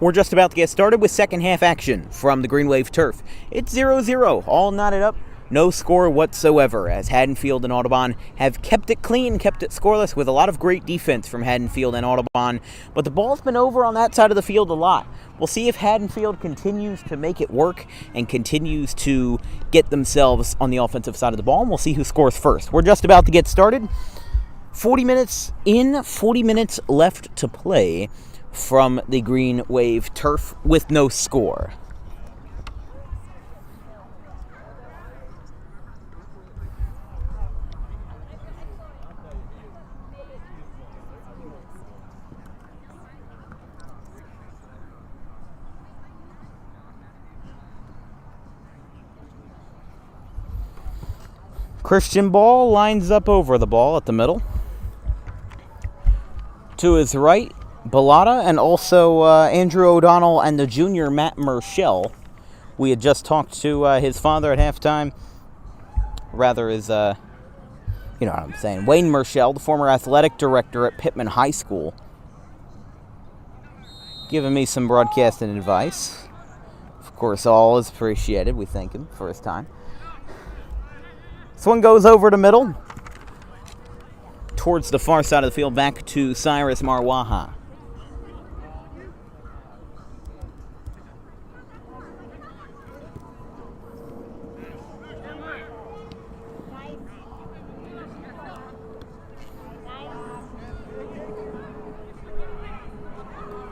We're just about to get started with second half action from the Green Wave turf. It's 0-0, all knotted up, no score whatsoever, as Haddonfield and Audubon have kept it clean, kept it scoreless, with a lot of great defense from Haddonfield and Audubon, but the ball's been over on that side of the field a lot. We'll see if Haddonfield continues to make it work and continues to get themselves on the offensive side of the ball, and we'll see who scores first. We're just about to get started. 40 minutes in, 40 minutes left to play from the Green Wave turf with no score. Christian Ball lines up over the ball at the middle. To his right, Bellata, and also Andrew O'Donnell and the junior Matt Murschell. We had just talked to his father at halftime. Rather, his, you know what I'm saying, Wayne Murschell, the former athletic director at Pittman High School, giving me some broadcasting advice. Of course, all is appreciated. We thank him for his time. This one goes over the middle, towards the far side of the field, back to Cyrus Marwaha.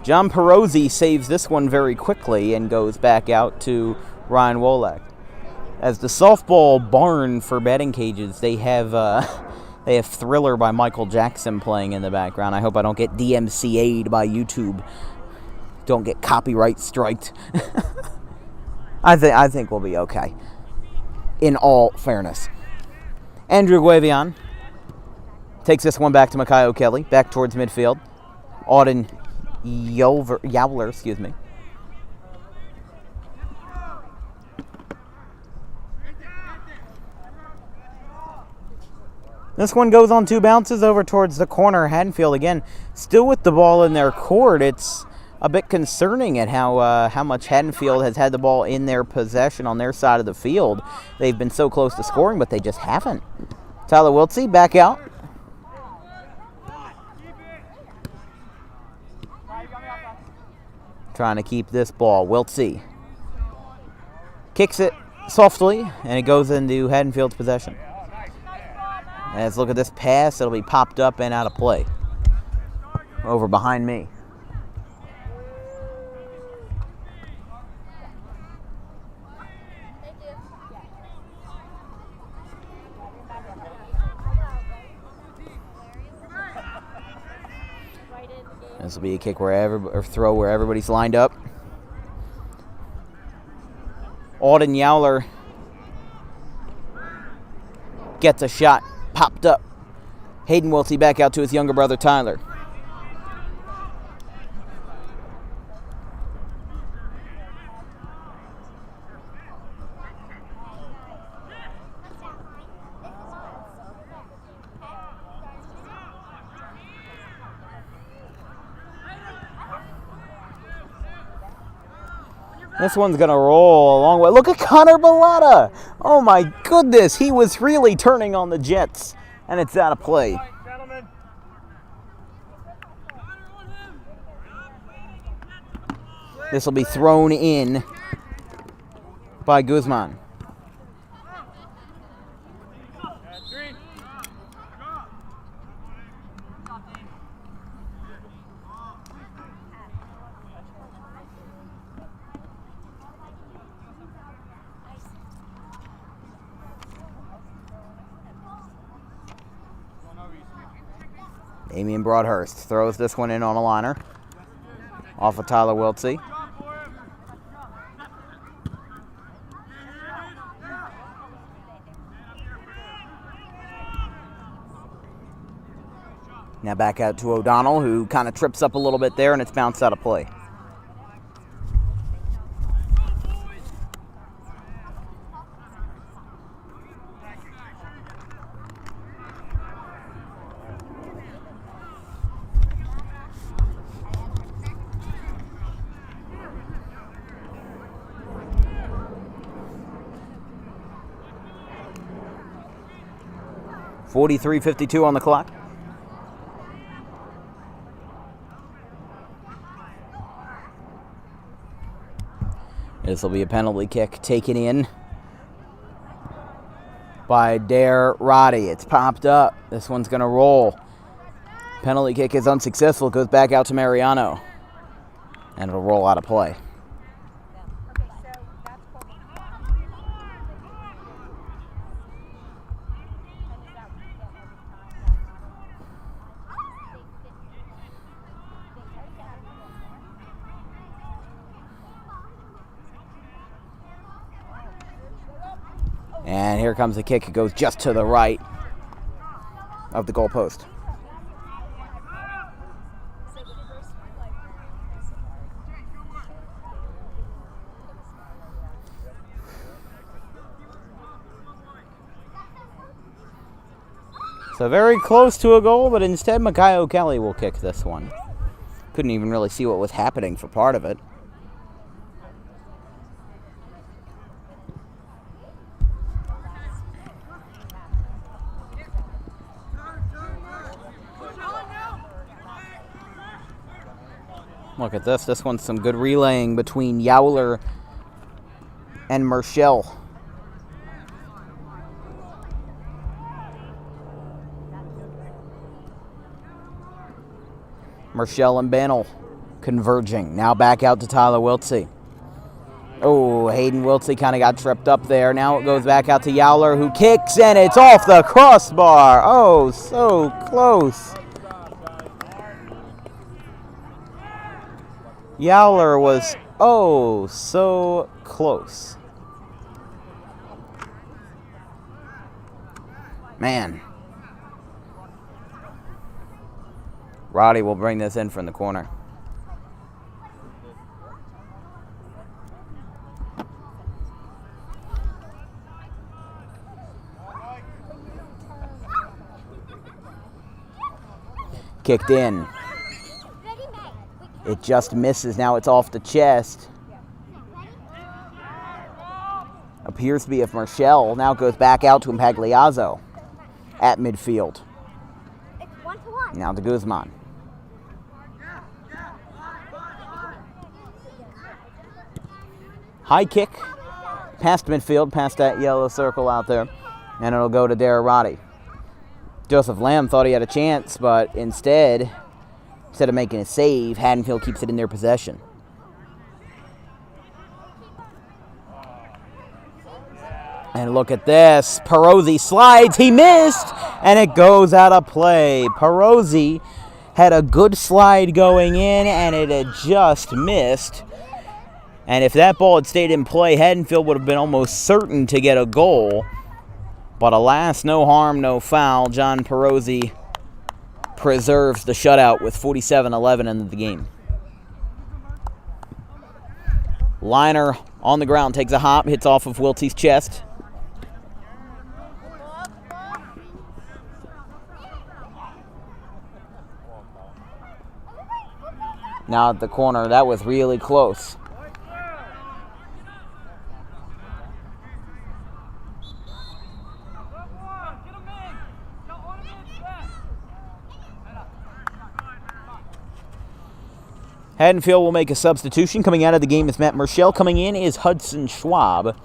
John Perozzi saves this one very quickly and goes back out to Ryan Wolak. As the softball barn for batting cages, they have Thriller by Michael Jackson playing in the background. I hope I don't get DMCA'd by YouTube. Don't get copyright striked. I think we'll be okay, in all fairness. Andrew Guavian takes this one back to Makayo Kelly, back towards midfield. Auden Yowler, excuse me. This one goes on two bounces over towards the corner. Haddonfield, again, still with the ball in their court. It's a bit concerning at how much Haddonfield has had the ball in their possession on their side of the field. They've been so close to scoring, but they just haven't. Tyler Wiltsey back out. Trying to keep this ball. Wiltsey kicks it softly, and it goes into Haddonfield's possession. Let's look at this pass. It'll be popped up and out of play. Over behind me. This will be a kick or throw where everybody's lined up. Auden Yowler gets a shot. Popped up. Hayden Wiltsey back out to his younger brother, Tyler. This one's going to roll a long way. Look at Connor Bellata. Oh, my goodness. He was really turning on the Jets, and it's out of play. This will be thrown in by Guzman. Damian Broadhurst throws this one in on a liner. Off of Tyler Wiltsey. Now back out to O'Donnell, who kind of trips up a little bit there, and it's bounced out of play. 43:52 on the clock. This will be a penalty kick taken in by Dare Roddy. It's popped up. This one's going to roll. Penalty kick is unsuccessful. Goes back out to Mariano. And it'll roll out of play. And here comes the kick. It goes just to the right of the goalpost. So very close to a goal, but instead Makayo Kelly will kick this one. Couldn't even really see what was happening for part of it. Look at this. This one's some good relaying between Yowler and Marshall. Marshall and Bannell converging. Now back out to Tyler Wiltsey. Oh, Hayden Wiltsey kind of got tripped up there. Now it goes back out to Yowler, who kicks, and it's off the crossbar. Oh, so close. Yowler was, oh, so close. Man. Roddy will bring this in from the corner. Kicked in. It just misses. Now it's off the chest. Appears to be of Marshall. Now goes back out to Impagliazzo at midfield. Now to Guzman. High kick. Past midfield, past that yellow circle out there. And it'll go to Dara Roddy. Joseph Lamb thought he had a chance, but instead of making a save, Haddonfield keeps it in their possession. And look at this. Perozzi slides. He missed. And it goes out of play. Perozzi had a good slide going in, and it had just missed. And if that ball had stayed in play, Haddonfield would have been almost certain to get a goal. But alas, no harm, no foul. John Perozzi preserves the shutout with 47-11 in the game. Liner on the ground, takes a hop, hits off of Wiltsey's chest. Now at the corner, that was really close. Haddonfield will make a substitution. Coming out of the game is Matt Marshall. Coming in is Hudson Schwab.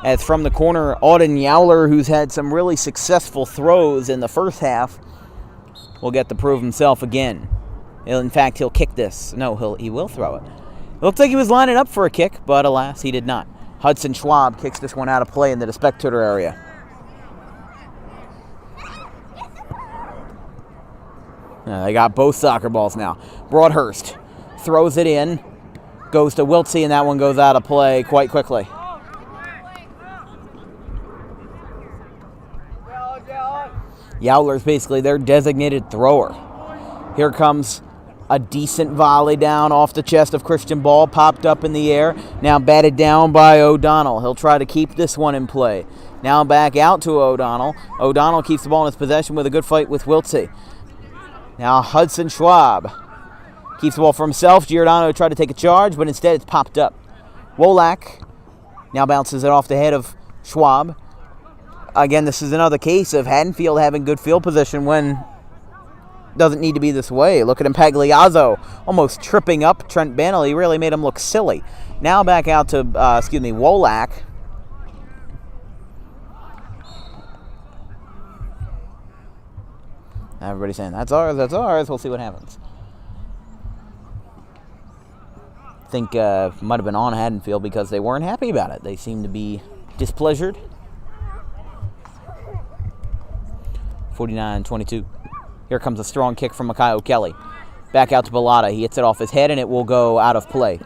As from the corner, Auden Yowler, who's had some really successful throws in the first half, will get to prove himself again. In fact, he'll kick this. No, he will throw it. It looked like he was lining up for a kick, but alas, he did not. Hudson Schwab kicks this one out of play into the spectator area. They got both soccer balls now. Broadhurst throws it in, goes to Wiltsey, and that one goes out of play quite quickly. Yowler's basically their designated thrower. Here comes a decent volley down off the chest of Christian Ball, popped up in the air, now batted down by O'Donnell. He'll try to keep this one in play. Now back out to O'Donnell. O'Donnell keeps the ball in his possession with a good fight with Wiltsey. Now Hudson Schwab keeps the ball for himself. Giordano tried to take a charge, but instead it's popped up. Wolak now bounces it off the head of Schwab. again, this is another case of Haddonfield having good field position when doesn't need to be this way. Look at Impagliazzo almost tripping up Trent Bannell. He really made him look silly. Now back out to, Wolak. Everybody's saying, that's ours, that's ours. We'll see what happens. I think might have been on Haddonfield because they weren't happy about it. They seemed to be displeasured. 49-22. Here comes a strong kick from Makayo Kelly. Back out to Bellotta. He hits it off his head, and it will go out of play.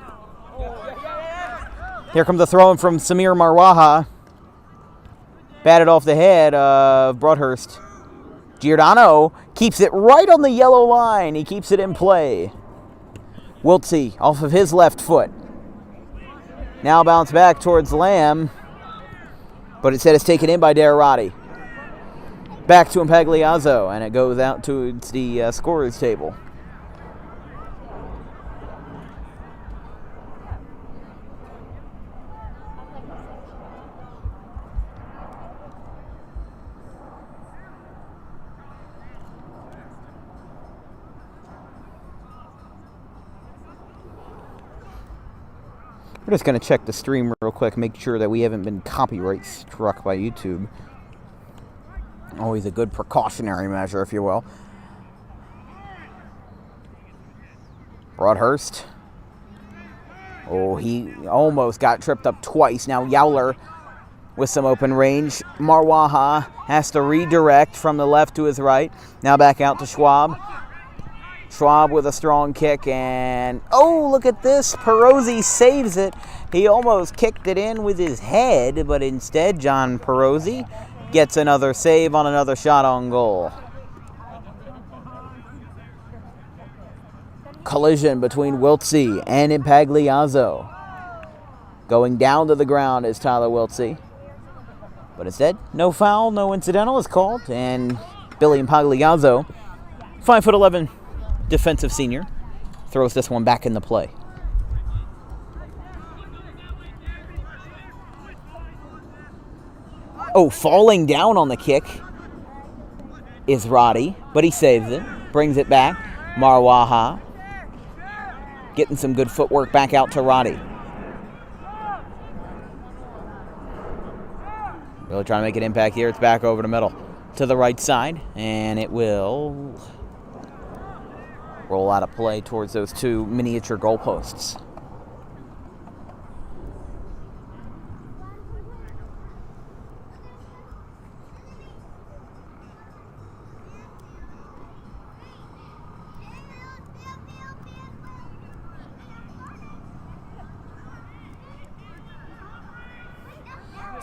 Here comes a throw-in from Samir Marwaha. Batted off the head of Broadhurst. Giordano keeps it right on the yellow line. He keeps it in play. Wiltsey off of his left foot. Now bounce back towards Lamb. But instead it's taken in by Derrati. Back to Impagliazzo, and it goes out towards the scorer's table. We're just going to check the stream real quick, make sure that we haven't been copyright struck by YouTube. Always a good precautionary measure, if you will. Broadhurst. Oh, he almost got tripped up twice. Now Yowler with some open range. Marwaha has to redirect from the left to his right. Now back out to Schwab. Schwab with a strong kick, and oh, look at this. Perosi saves it. He almost kicked it in with his head, but instead John Perosi gets another save on another shot on goal. Collision between Wiltsey and Impagliazzo. Going down to the ground is Tyler Wiltsey. But instead, no foul, no incidental is called, and Billy Impagliazzo, 5'11", defensive senior, throws this one back into play. Oh, falling down on the kick is Roddy, but he saves it, brings it back. Marwaha getting some good footwork back out to Roddy. Really trying to make an impact here. It's back over the middle to the right side, and it will roll out of play towards those two miniature goalposts.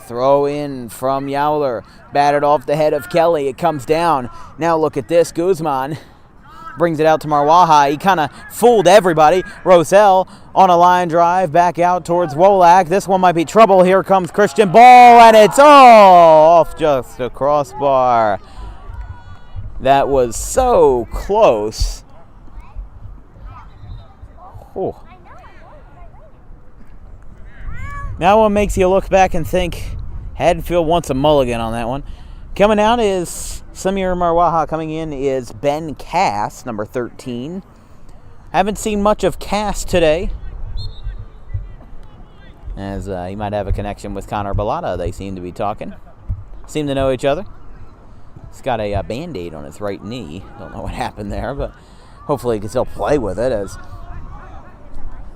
Throw in from Yowler. Batted off the head of Kelly. It comes down. Now look at this. Guzman brings it out to Marwaha. He kind of fooled everybody. Rosell on a line drive back out towards Wolak. This one might be trouble. Here comes Christian Ball, and it's off just a crossbar. That was so close. Oh. That one makes you look back and think Haddonfield wants a mulligan on that one. Coming out is Samir Marwaha. Coming in is Ben Cass, number 13. Haven't seen much of Cass today, as he might have a connection with Connor Bellotta. They seem to be talking. Seem to know each other. He's got a Band-Aid on his right knee. Don't know what happened there, but hopefully he can still play with it, as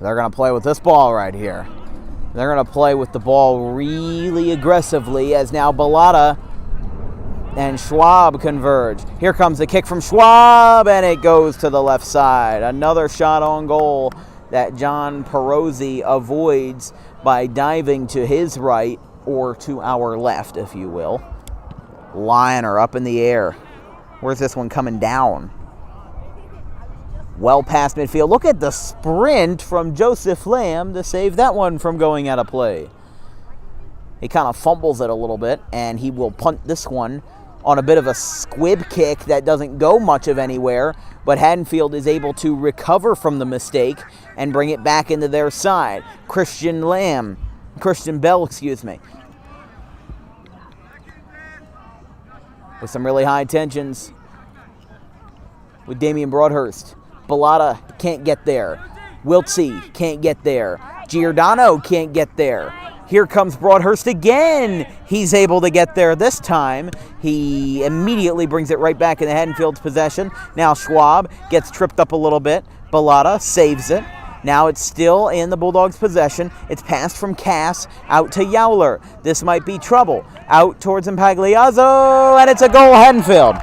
they're going to play with this ball right here. They're going to play with the ball really aggressively, as now Bellotta and Schwab converge. Here comes the kick from Schwab, and it goes to the left side. Another shot on goal that John Perosi avoids by diving to his right, or to our left, if you will. Liner up in the air. Where's this one coming down? Well past midfield. Look at the sprint from Joseph Lamb to save that one from going out of play. He kind of fumbles it a little bit, and he will punt this one on a bit of a squib kick that doesn't go much of anywhere, but Haddonfield is able to recover from the mistake and bring it back into their side. Christian Bell. with some really high tensions with Damian Broadhurst. Bellata can't get there. Wiltsey can't get there. Giordano can't get there. Here comes Broadhurst again. He's able to get there this time. He immediately brings it right back into Haddonfield's possession. Now Schwab gets tripped up a little bit. Bellata saves it. Now it's still in the Bulldogs' possession. It's passed from Cass out to Yowler. This might be trouble. Out towards Impagliazzo, and it's a goal, Haddonfield.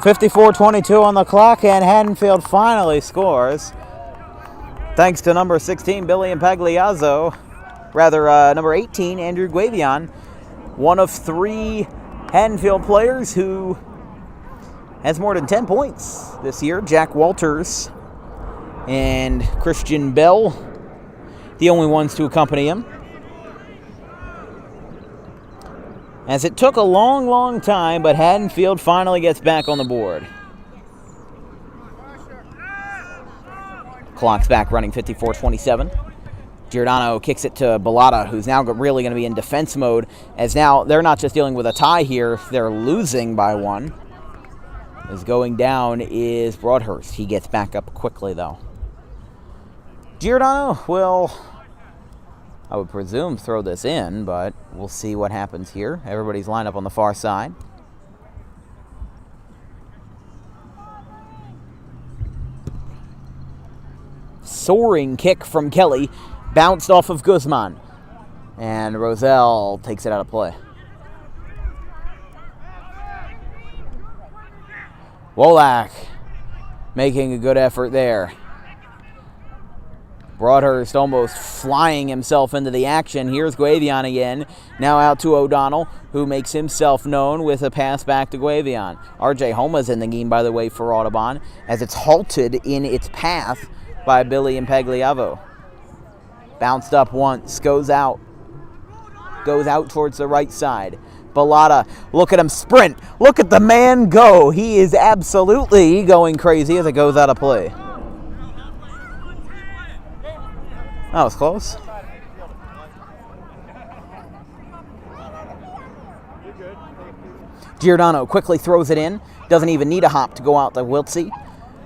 54-22 on the clock, and Haddonfield finally scores. Thanks to number 16, Billy Impagliazzo. Number 18, Andrew Guavion. One of 3 Haddonfield players who has more than 10 points this year. Jack Walters and Christian Bell, the only ones to accompany him. As it took a long, long time, but Haddonfield finally gets back on the board. Clock's back running, 54-27. Giordano kicks it to Bellata, who's now really going to be in defense mode, as now they're not just dealing with a tie here, they're losing by 1. As going down is Broadhurst. He gets back up quickly, though. Giordano will, I would presume, throw this in, but we'll see what happens here. Everybody's lined up on the far side. Soaring kick from Kelly, bounced off of Guzman, and Roselle takes it out of play. Wolak making a good effort there. Broadhurst almost flying himself into the action. Here's Guavion again. Now out to O'Donnell, who makes himself known with a pass back to Guavion. RJ Homa's in the game, by the way, for Audubon, as it's halted in its path by Billy Impagliazzo. Bounced up once, goes out towards the right side. Bellata, look at him sprint. Look at the man go. He is absolutely going crazy as it goes out of play. That was close. Giordano quickly throws it in. Doesn't even need a hop to go out to Wiltsey.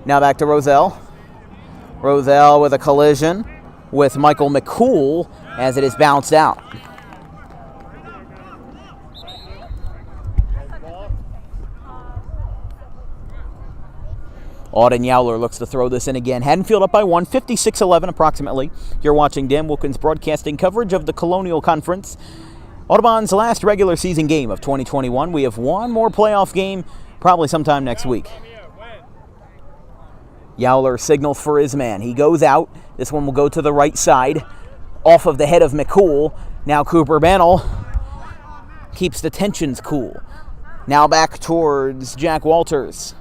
Now back to Roselle. Roselle with a collision with Michael McCool as it is bounced out. Auden Yowler looks to throw this in again. Haddonfield up by 1, 56-11 approximately. You're watching Dan Wilkins Broadcasting coverage of the Colonial Conference. Audubon's last regular season game of 2021. We have one more playoff game, probably sometime next week. Yowler signals for his man. He goes out. This one will go to the right side, off of the head of McCool. Now Cooper Bennell keeps the tensions cool. Now back towards Jack Walters.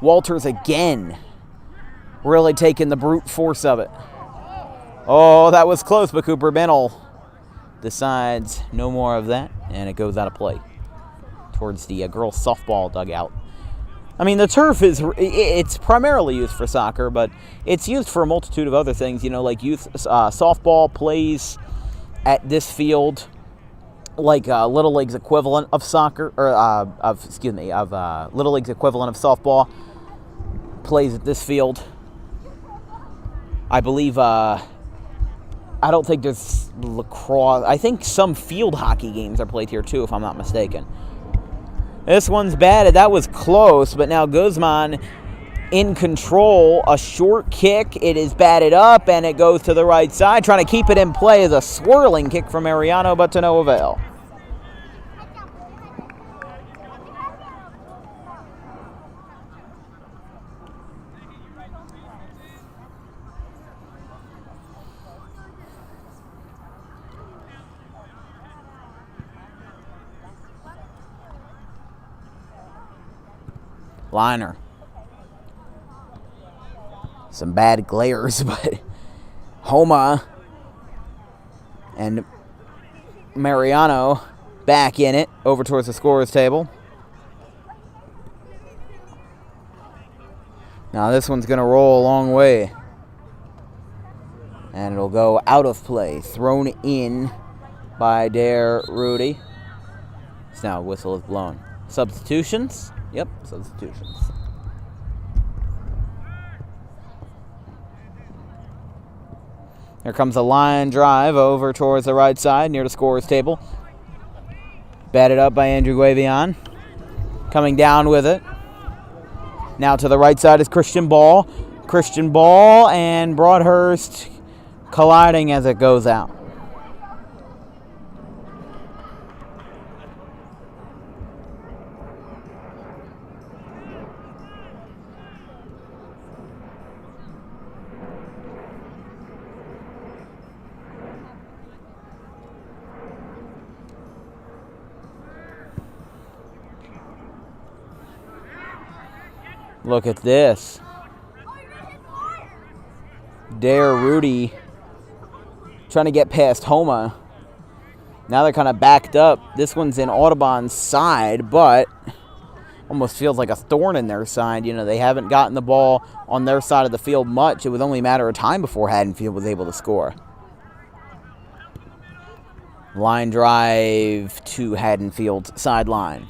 Walters again, really taking the brute force of it. Oh, that was close, but Cooper Bennell decides no more of that, and it goes out of play towards the girls' softball dugout. I mean, the turf it's primarily used for soccer, but it's used for a multitude of other things. You know, like youth softball plays at this field, like Little League's equivalent of soccer, or Little League's equivalent of softball plays at this field. I believe, I don't think there's lacrosse. I think some field hockey games are played here too, if I'm not mistaken. This one's batted. That was close, but now Guzman in control. A short kick. It is batted up, and it goes to the right side. Trying to keep it in play is a swirling kick from Mariano, but to no avail. Liner. Some bad glares, but Homa and Mariano back in it, over towards the scorer's table. Now this one's going to roll a long way. And it'll go out of play. Thrown in by Dare Rudy. So now a whistle is blown. Substitutions? Yep, substitutions. Here comes a line drive over towards the right side near the scorer's table. Batted up by Andrew Guavion. Coming down with it. Now to the right side is Christian Ball. Christian Ball and Broadhurst colliding as it goes out. Look at this. Dare Rudy trying to get past Homa. Now they're kind of backed up. This one's in Audubon's side, but almost feels like a thorn in their side. You know, they haven't gotten the ball on their side of the field much. It was only a matter of time before Haddonfield was able to score. Line drive to Haddonfield's sideline.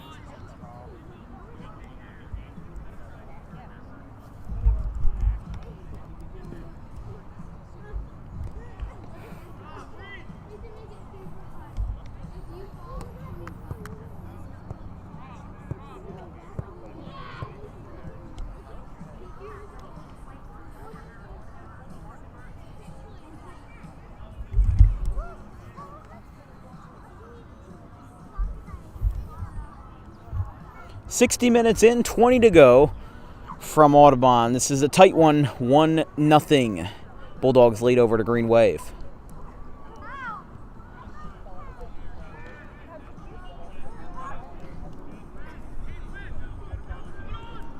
.60 minutes in, 20 to go from Audubon. This is a tight one, 1-0. Bulldogs lead over to Green Wave.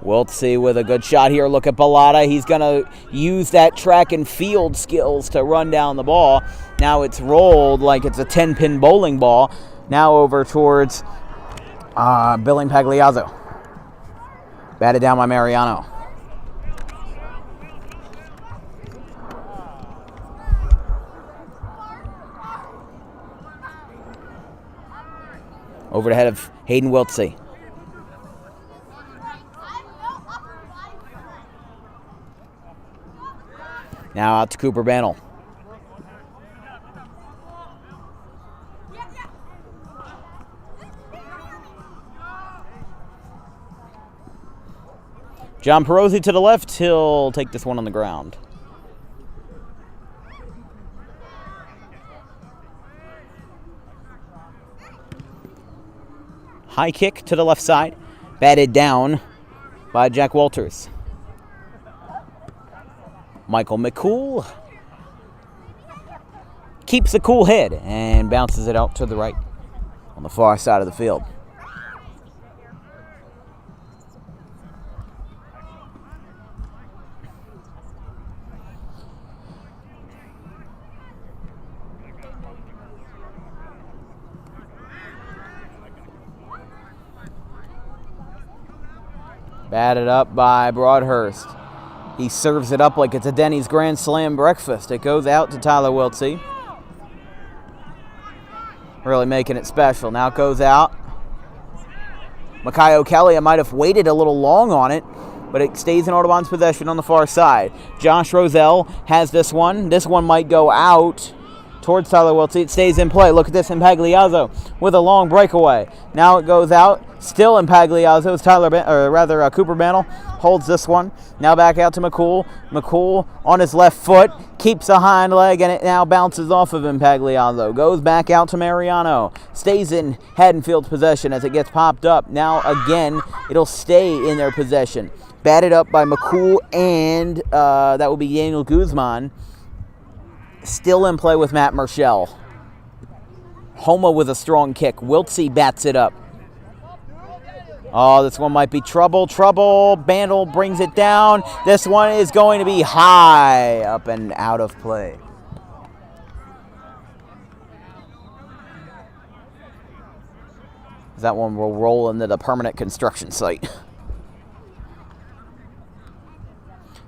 Wiltsey with a good shot here. Look at Bellata. He's going to use that track and field skills to run down the ball. Now it's rolled like it's a 10-pin bowling ball. Now over towards Billing Pagliazzo. Batted down by Mariano. Over the head of Hayden Wiltsey. Now out to Cooper Bannell. John Perosi to the left. He'll take this one on the ground. High kick to the left side. Batted down by Jack Walters. Michael McCool keeps a cool head and bounces it out to the right on the far side of the field. Batted up by Broadhurst. He serves it up like it's a Denny's Grand Slam breakfast. It goes out to Tyler Wiltsey. Really making it special. Now it goes out. Makai O'Kelly might have waited a little long on it, but it stays in Audubon's possession on the far side. Josh Roselle has this one. This one might go out towards Tyler Wiltsey. It stays in play. Look at this in Pagliazzo with a long breakaway. Now it goes out. Still in Pagliazzo. It's Cooper Bannell holds this one. Now back out to McCool. McCool on his left foot keeps a hind leg, and it now bounces off of him. Pagliazzo goes back out to Mariano. Stays in Haddonfield's possession as it gets popped up. Now again, it'll stay in their possession. Batted up by McCool, and that will be Daniel Guzman. Still in play with Matt Marshall. Homa with a strong kick. Wiltsey bats it up. Oh, this one might be trouble. Bandel brings it down. This one is going to be high up and out of play. That one will roll into the permanent construction site.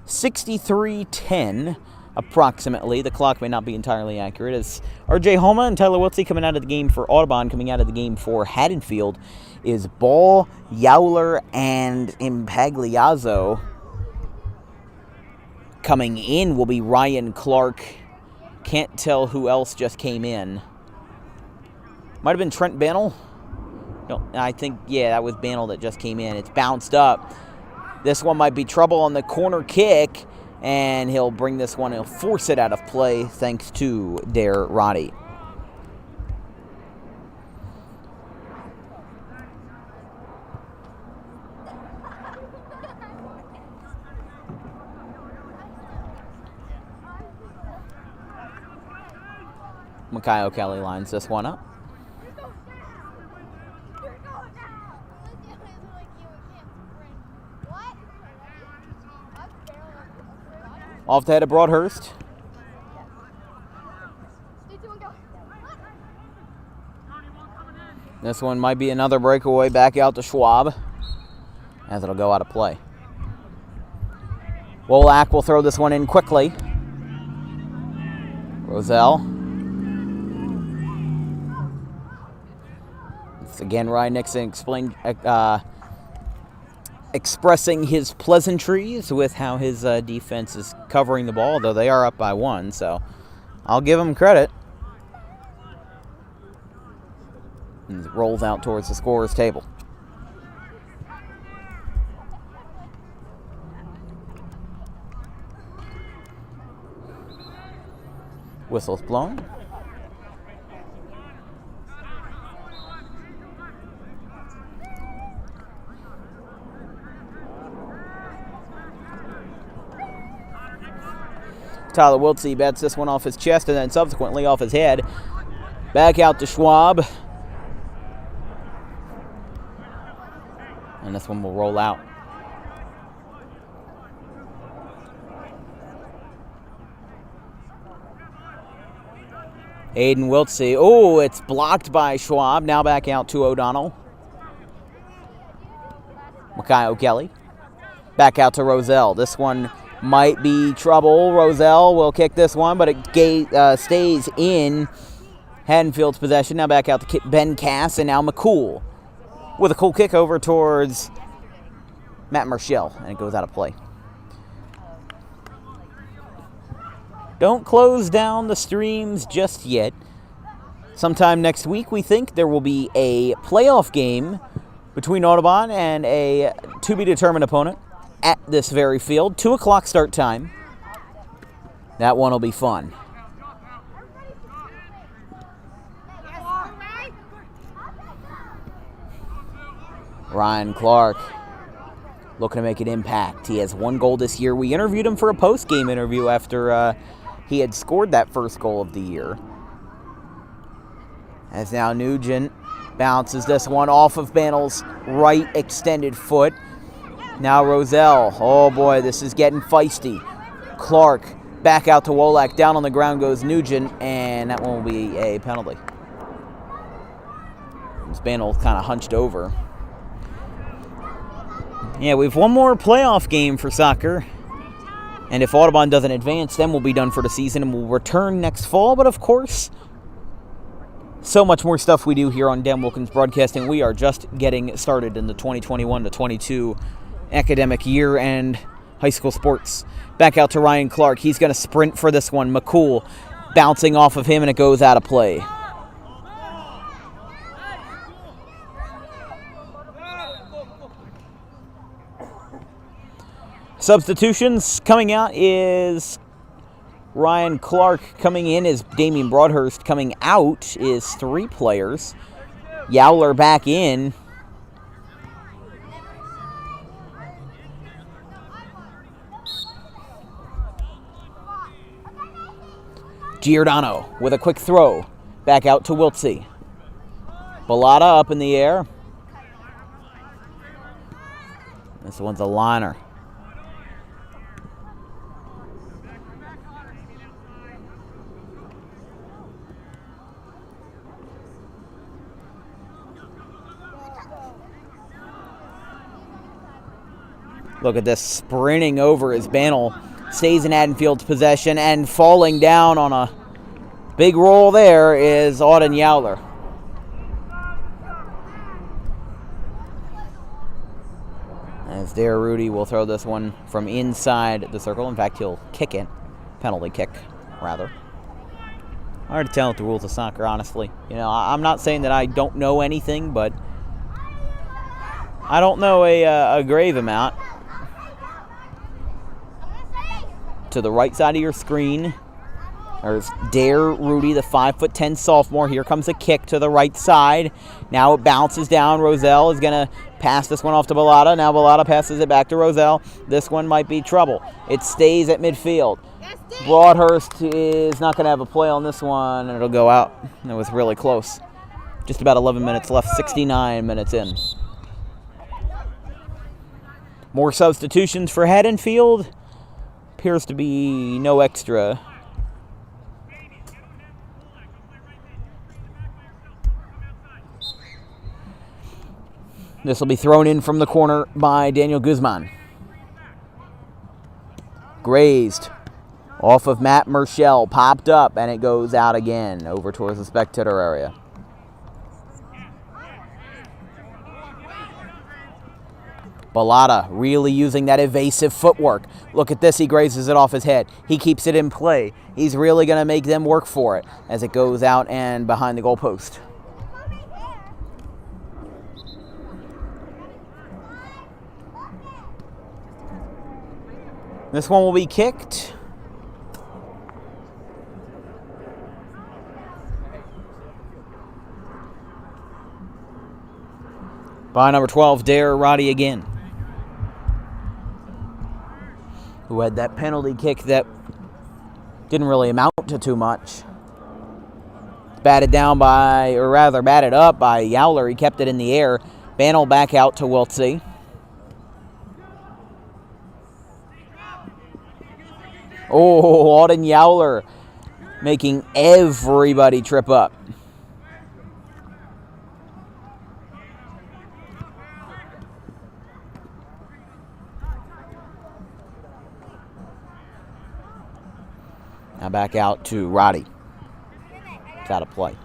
63-10. approximately. The clock may not be entirely accurate. As R.J. Homa and Tyler Wiltsey coming out of the game for Audubon, coming out of the game for Haddonfield is Ball, Yowler, and Impagliazzo. Coming in will be Ryan Clark. Can't tell who else just came in. Might have been Trent Bannell. No, I think, yeah, that was Bannell that just came in. It's bounced up. This one might be trouble on the corner kick, and he'll bring this one. He'll force it out of play thanks to Dare Roddy. Mikaio Kelly lines this one up. Off the head of Broadhurst. This one might be another breakaway back out to Schwab, as it'll go out of play. Wolak will throw this one in quickly. Roselle. It's again Ryan Nixon expressing his pleasantries with how his defense is covering the ball, though they are up by 1, so I'll give him credit. And it rolls out towards the scorer's table. Whistle's blown. Tyler Wiltsey bats this one off his chest and then subsequently off his head. Back out to Schwab. And this one will roll out. Aiden Wiltsey. Oh, it's blocked by Schwab. Now back out to O'Donnell. Mikaio Kelly. Back out to Roselle. This one might be trouble. Roselle will kick this one, but it stays in Haddonfield's possession. Now back out to Ben Cass, and now McCool with a cool kick over towards Matt Marshall, and it goes out of play. Don't close down the streams just yet. Sometime next week, we think, there will be a playoff game between Audubon and a to-be-determined opponent at this very field. 2 o'clock start time. That one will be fun. Ryan Clark looking to make an impact. He has 1 goal this year. We interviewed him for a post-game interview after he had scored that first goal of the year. As now Nugent bounces this one off of Bannell's right extended foot. Now Roselle. Oh boy, this is getting feisty. Clark back out to Wolak. Down on the ground goes Nugent, and that one will be a penalty. Bannell kind of hunched over. Yeah, we have 1 more playoff game for soccer. And if Audubon doesn't advance, then we'll be done for the season and we'll return next fall. But of course, so much more stuff we do here on Dan Wilkins Broadcasting. We are just getting started in the 2021 to 22 academic year and high school sports. Back out to Ryan Clark. He's going to sprint for this one. McCool bouncing off of him, and it goes out of play. Substitutions coming out is Ryan Clark. Coming in is Damian Broadhurst. Coming out is 3 players. Yowler back in. Giordano with a quick throw. Back out to Wiltsey. Bellata up in the air. This one's a liner. Look at this, sprinting over is Bannell. stays in Haddonfield's possession, and falling down on a big roll there is Auden Yowler. As Dare Rudy will throw this one from inside the circle. In fact, he'll kick it. Penalty kick, rather. Hard to tell with the rules of soccer, honestly. You know, I'm not saying that I don't know anything, but I don't know a grave amount. To the right side of your screen, there's Dare Rudy, the 5'10" sophomore. Here comes a kick to the right side. Now it bounces down. Roselle is going to pass this one off to Bellata. Now Bellata passes it back to Roselle. This one might be trouble. It stays at midfield. Broadhurst is not going to have a play on this one, and it'll go out. It was really close. Just about 11 minutes left, 69 minutes in. More substitutions for Haddonfield. Appears to be no extra. This will be thrown in from the corner by Daniel Guzman. Grazed off of Matt Merschel, popped up, and it goes out again over towards the spectator area. Bellata really using that evasive footwork. Look at this, he grazes it off his head. He keeps it in play. He's really going to make them work for it as it goes out and behind the goalpost. This one will be kicked. By number 12, Dare Roddy again, who had that penalty kick that didn't really amount to too much. Batted up by Yowler. He kept it in the air. Bannell back out to Wiltsey. Oh, Auden Yowler making everybody trip up. Now back out to Roddy. It's out of play.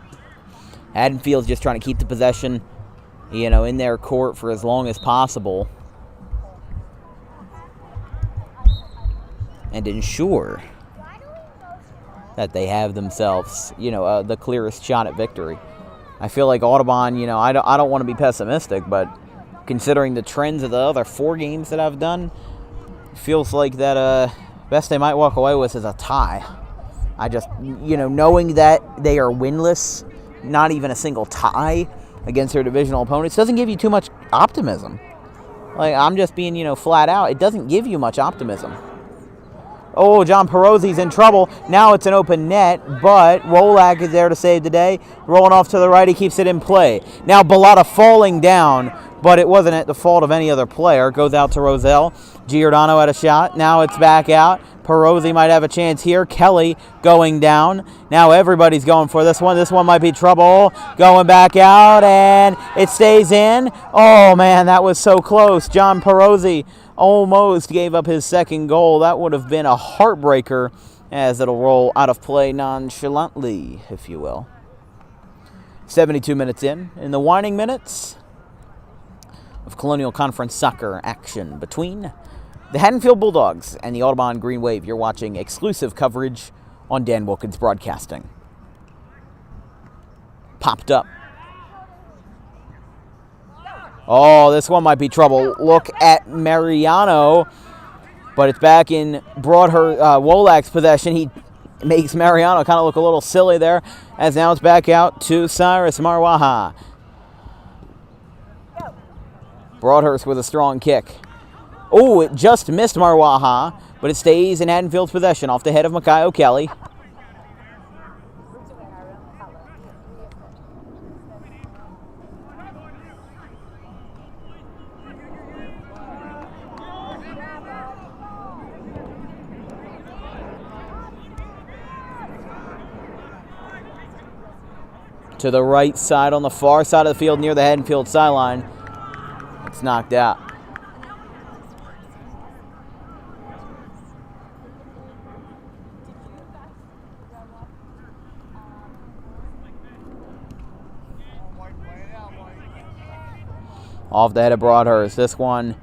Haddonfield's just trying to keep the possession, in their court for as long as possible, and ensure that they have themselves, the clearest shot at victory. I feel like Audubon, I don't want to be pessimistic, but considering the trends of the other 4 games that I've done, it feels like that best they might walk away with is a tie. I just, knowing that they are winless, not even a single tie against their divisional opponents, doesn't give you too much optimism. Like, I'm just being, flat out. It doesn't give you much optimism. Oh, John Perozzi's in trouble. Now it's an open net, but Rolak is there to save the day. Rolling off to the right, he keeps it in play. Now Bellata falling down, but it wasn't at the fault of any other player. It goes out to Roselle. Giordano had a shot. Now it's back out. Perozzi might have a chance here. Kelly going down. Now everybody's going for this one. This one might be trouble. Going back out, and it stays in. Oh, man, that was so close. John Perozzi almost gave up his second goal. That would have been a heartbreaker, as it'll roll out of play nonchalantly, if you will. 72 minutes in the waning minutes of Colonial Conference soccer action between the Haddonfield Bulldogs and the Audubon Green Wave. You're watching exclusive coverage on Dan Wilkins Broadcasting. Popped up. Oh, this one might be trouble. Look at Mariano, but it's back in Wolak's possession. He makes Mariano kind of look a little silly there, as now it's back out to Cyrus Marwaha. Broadhurst with a strong kick. Oh, it just missed Marwaha, but it stays in Haddonfield's possession off the head of Makai O'Kelly. To the right side on the far side of the field near the Haddonfield sideline. It's knocked out. Off the head of Broadhurst. This one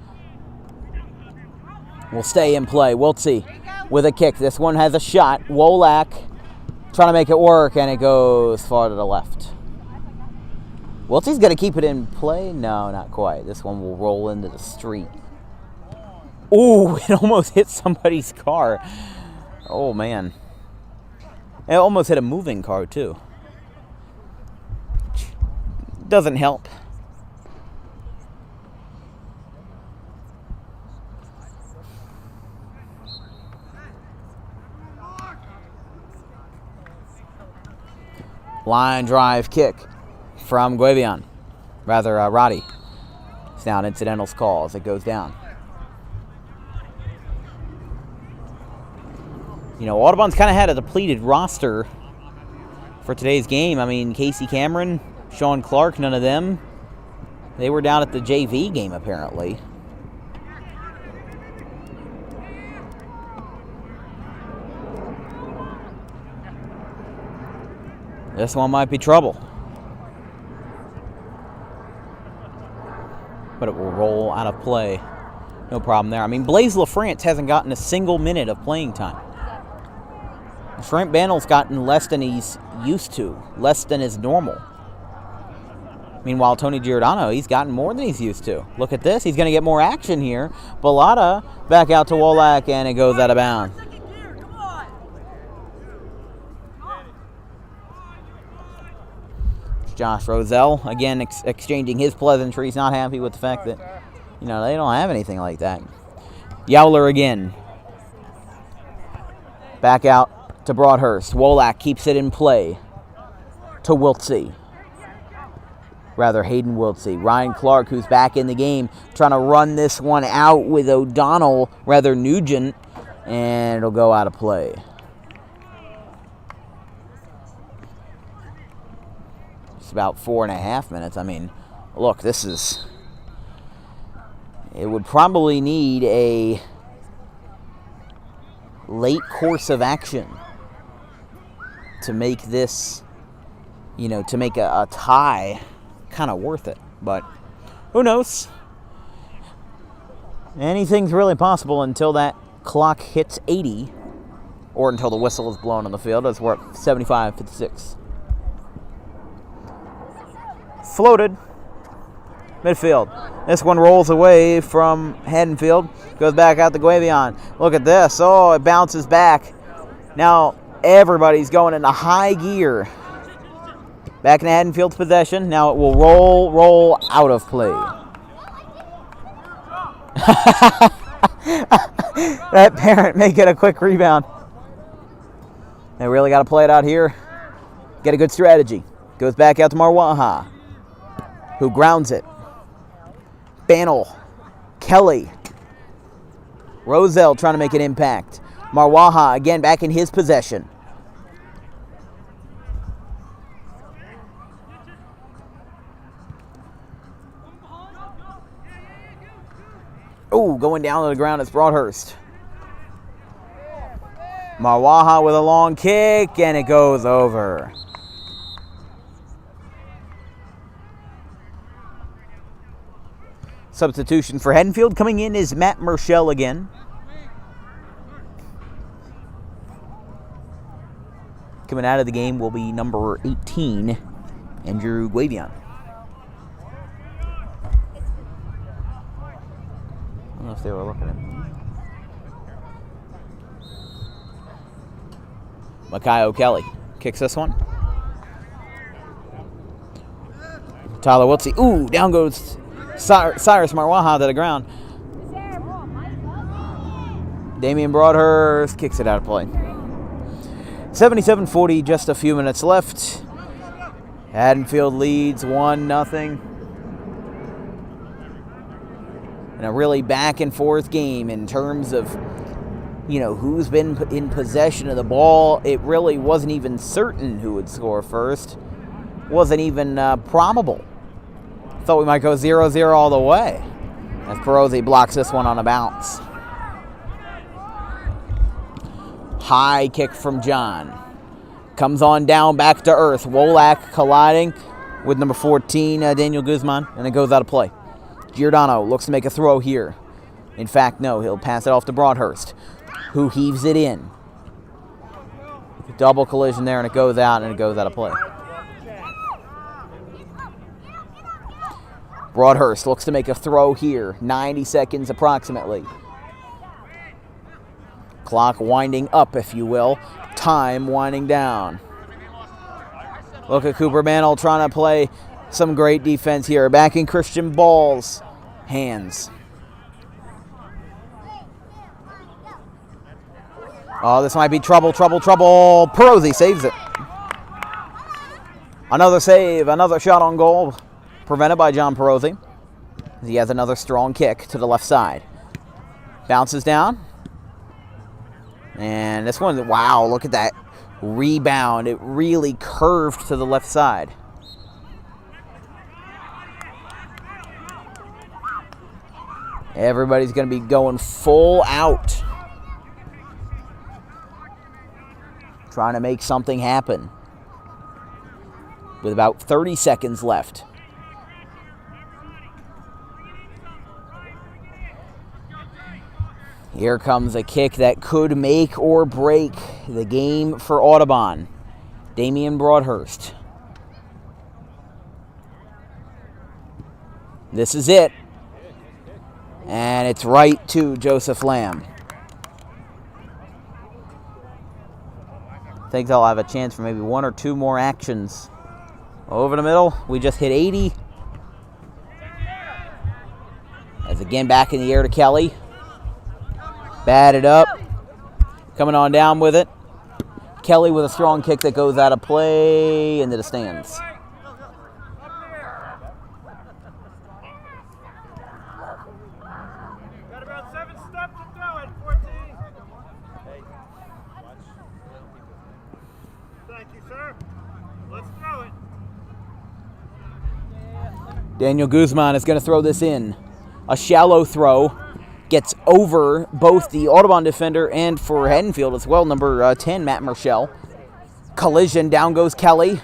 will stay in play. Wiltsey with a kick. This one has a shot. Wolak trying to make it work, and it goes far to the left. Wiltsey's going to keep it in play. No, not quite. This one will roll into the street. Ooh, it almost hit somebody's car. Oh, man. It almost hit a moving car, too. Doesn't help. Line drive kick from Guavion. Rather, Roddy. It's now an incidentals call as it goes down. You know, Audubon's kind of had a depleted roster for today's game. I mean, Casey Cameron, Sean Clark, none of them. They were down at the JV game, apparently. This one might be trouble. But it will roll out of play. No problem there. I mean, Blaise LaFrance hasn't gotten a single minute of playing time. Frank Bandel's gotten less than he's used to, less than is normal. Meanwhile, Tony Giordano, he's gotten more than he's used to. Look at this. He's going to get more action here. Bellotta back out to Wolak, and it goes out of bounds. Josh Roselle, again, exchanging his pleasantries. Not happy with the fact that, you know, they don't have anything like that. Yowler again. Back out to Broadhurst. Wolak keeps it in play to Wiltsey. Rather, Hayden Wiltsey. Ryan Clark, who's back in the game, trying to run this one out with O'Donnell, rather Nugent, and it'll go out of play. It's about 4.5 minutes. I mean, look, this is... It would probably need a late course of action to make this, you know, to make a tie kind of worth it. But who knows? Anything's really possible until that clock hits 80 or until the whistle is blown on the field as we're at 75-56. Floated. Midfield. This one rolls away from Haddonfield. Goes back out to Guavion. Look at this. Oh, it bounces back. Now everybody's going into high gear. Back in Haddonfield's possession. Now it will roll out of play. That parent may get a quick rebound. They really got to play it out here. Get a good strategy. Goes back out to Marwaha, who grounds it. Bannell, Kelly, Roselle trying to make an impact. Marwaha again back in his possession. Oh, going down to the ground is Broadhurst. Marwaha with a long kick, and it goes over. Substitution for Haddonfield coming in is Matt Merschel again. Coming out of the game will be number 18, Andrew Guavion. I don't know if they were looking at me. Makai O'Kelly kicks this one. Tyler Wiltsey. Ooh, down goes Cyrus Marwaha to the ground. Damian Broadhurst kicks it out of play. 77-40, just a few minutes left. Haddonfield leads 1-0. And a really back and forth game in terms of, you know, who's been in possession of the ball. It really wasn't even certain who would score first. Wasn't even probable. Thought we might go 0-0 all the way. As Perosi blocks this one on a bounce. High kick from John. Comes on down back to earth. Wolak colliding with number 14, Daniel Guzman, and it goes out of play. Giordano looks to make a throw here. In fact, no, he'll pass it off to Broadhurst, who heaves it in. Double collision there, and it goes out of play. Broadhurst looks to make a throw here. 90 seconds approximately. Clock winding up, if you will. Time winding down. Look at Cooper Mantle trying to play some great defense here. Back in Christian Ball's hands. Oh, this might be trouble. Perosi saves it. Another save, another shot on goal. Prevented by John Perosi. He has another strong kick to the left side. Bounces down. And this one, wow, look at that rebound. It really curved to the left side. Everybody's going to be going full out. Trying to make something happen. With about 30 seconds left. Here comes a kick that could make or break the game for Audubon. Damian Broadhurst. This is it. And it's right to Joseph Lamb. I think they'll have a chance for maybe one or two more actions. Over the middle, we just hit 80. As again back in the air to Kelly. Batted up. Coming on down with it. Kelly with a strong kick that goes out of play into the stands. Got about 7 steps to throw it, 14. Thank you, sir. Let's throw it. Daniel Guzman is going to throw this in. A shallow throw. Gets over both the Audubon defender and for Haddonfield as well, number 10, Matt Marshall. Collision, down goes Kelly.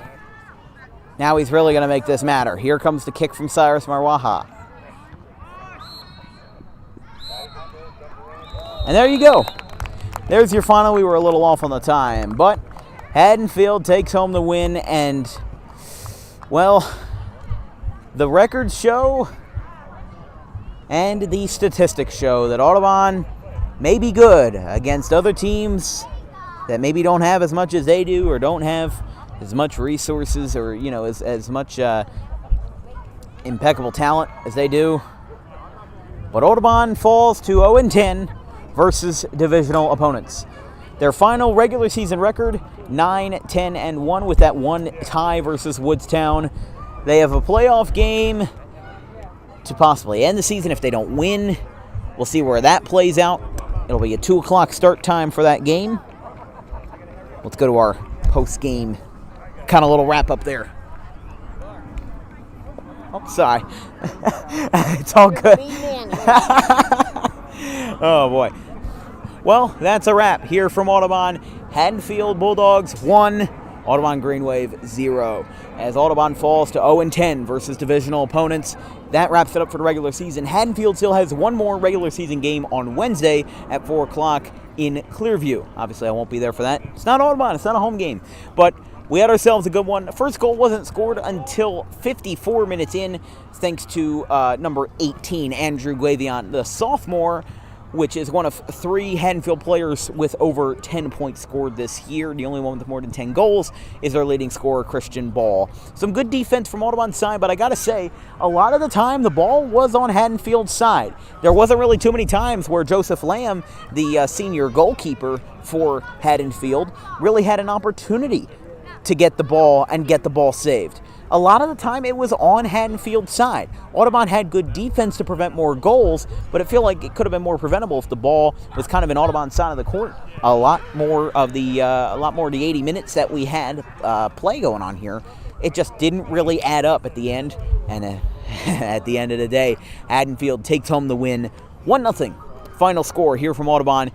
Now he's really going to make this matter. Here comes the kick from Cyrus Marwaha. And there you go. There's your final. We were a little off on the time, but Haddonfield takes home the win, and, well, the records show and the statistics show that Audubon may be good against other teams that maybe don't have as much as they do or don't have as much resources or, you know, as much impeccable talent as they do. But Audubon falls to 0-10 versus divisional opponents. Their final regular season record, 9-10-1 with that one tie versus Woodstown. They have a playoff game to possibly end the season if they don't win. We'll see where that plays out. It'll be a 2 o'clock start time for that game. Let's go to our post-game kind of little wrap-up there. Oh, sorry. It's all good. Oh, boy. Well, that's a wrap here from Audubon. Haddonfield Bulldogs 1, Audubon Green Wave 0. As Audubon falls to 0-10 versus divisional opponents, that wraps it up for the regular season. Haddonfield still has one more regular season game on Wednesday at 4 o'clock in Clearview. Obviously, I won't be there for that. It's not Audubon. It's not a home game. But we had ourselves a good one. The first goal wasn't scored until 54 minutes in, thanks to number 18, Andrew Guavion, the sophomore, which is one of 3 Haddonfield players with over 10 points scored this year. The only one with more than 10 goals is their leading scorer, Christian Ball. Some good defense from Audubon's side, but I got to say, a lot of the time the ball was on Haddonfield's side. There wasn't really too many times where Joseph Lamb, the senior goalkeeper for Haddonfield, really had an opportunity to get the ball and get the ball saved. A lot of the time it was on Haddonfield's side. Audubon had good defense to prevent more goals, but I feel like it could have been more preventable if the ball was kind of in Audubon's side of the court. A lot more of the 80 minutes that we had play going on here, it just didn't really add up at the end. And at the end of the day, Haddonfield takes home the win, 1-0. Final score here from Audubon.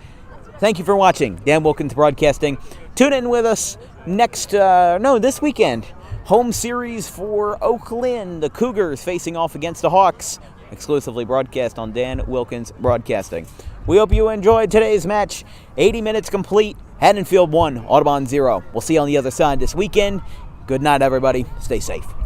Thank you for watching. Dan Wilkins Broadcasting. Tune in with us this weekend. Home series for Oakland. The Cougars facing off against the Hawks. exclusively broadcast on Dan Wilkins Broadcasting. We hope you enjoyed today's match. 80 minutes complete. Haddonfield 1, Audubon 0. We'll see you on the other side this weekend. Good night, everybody. Stay safe.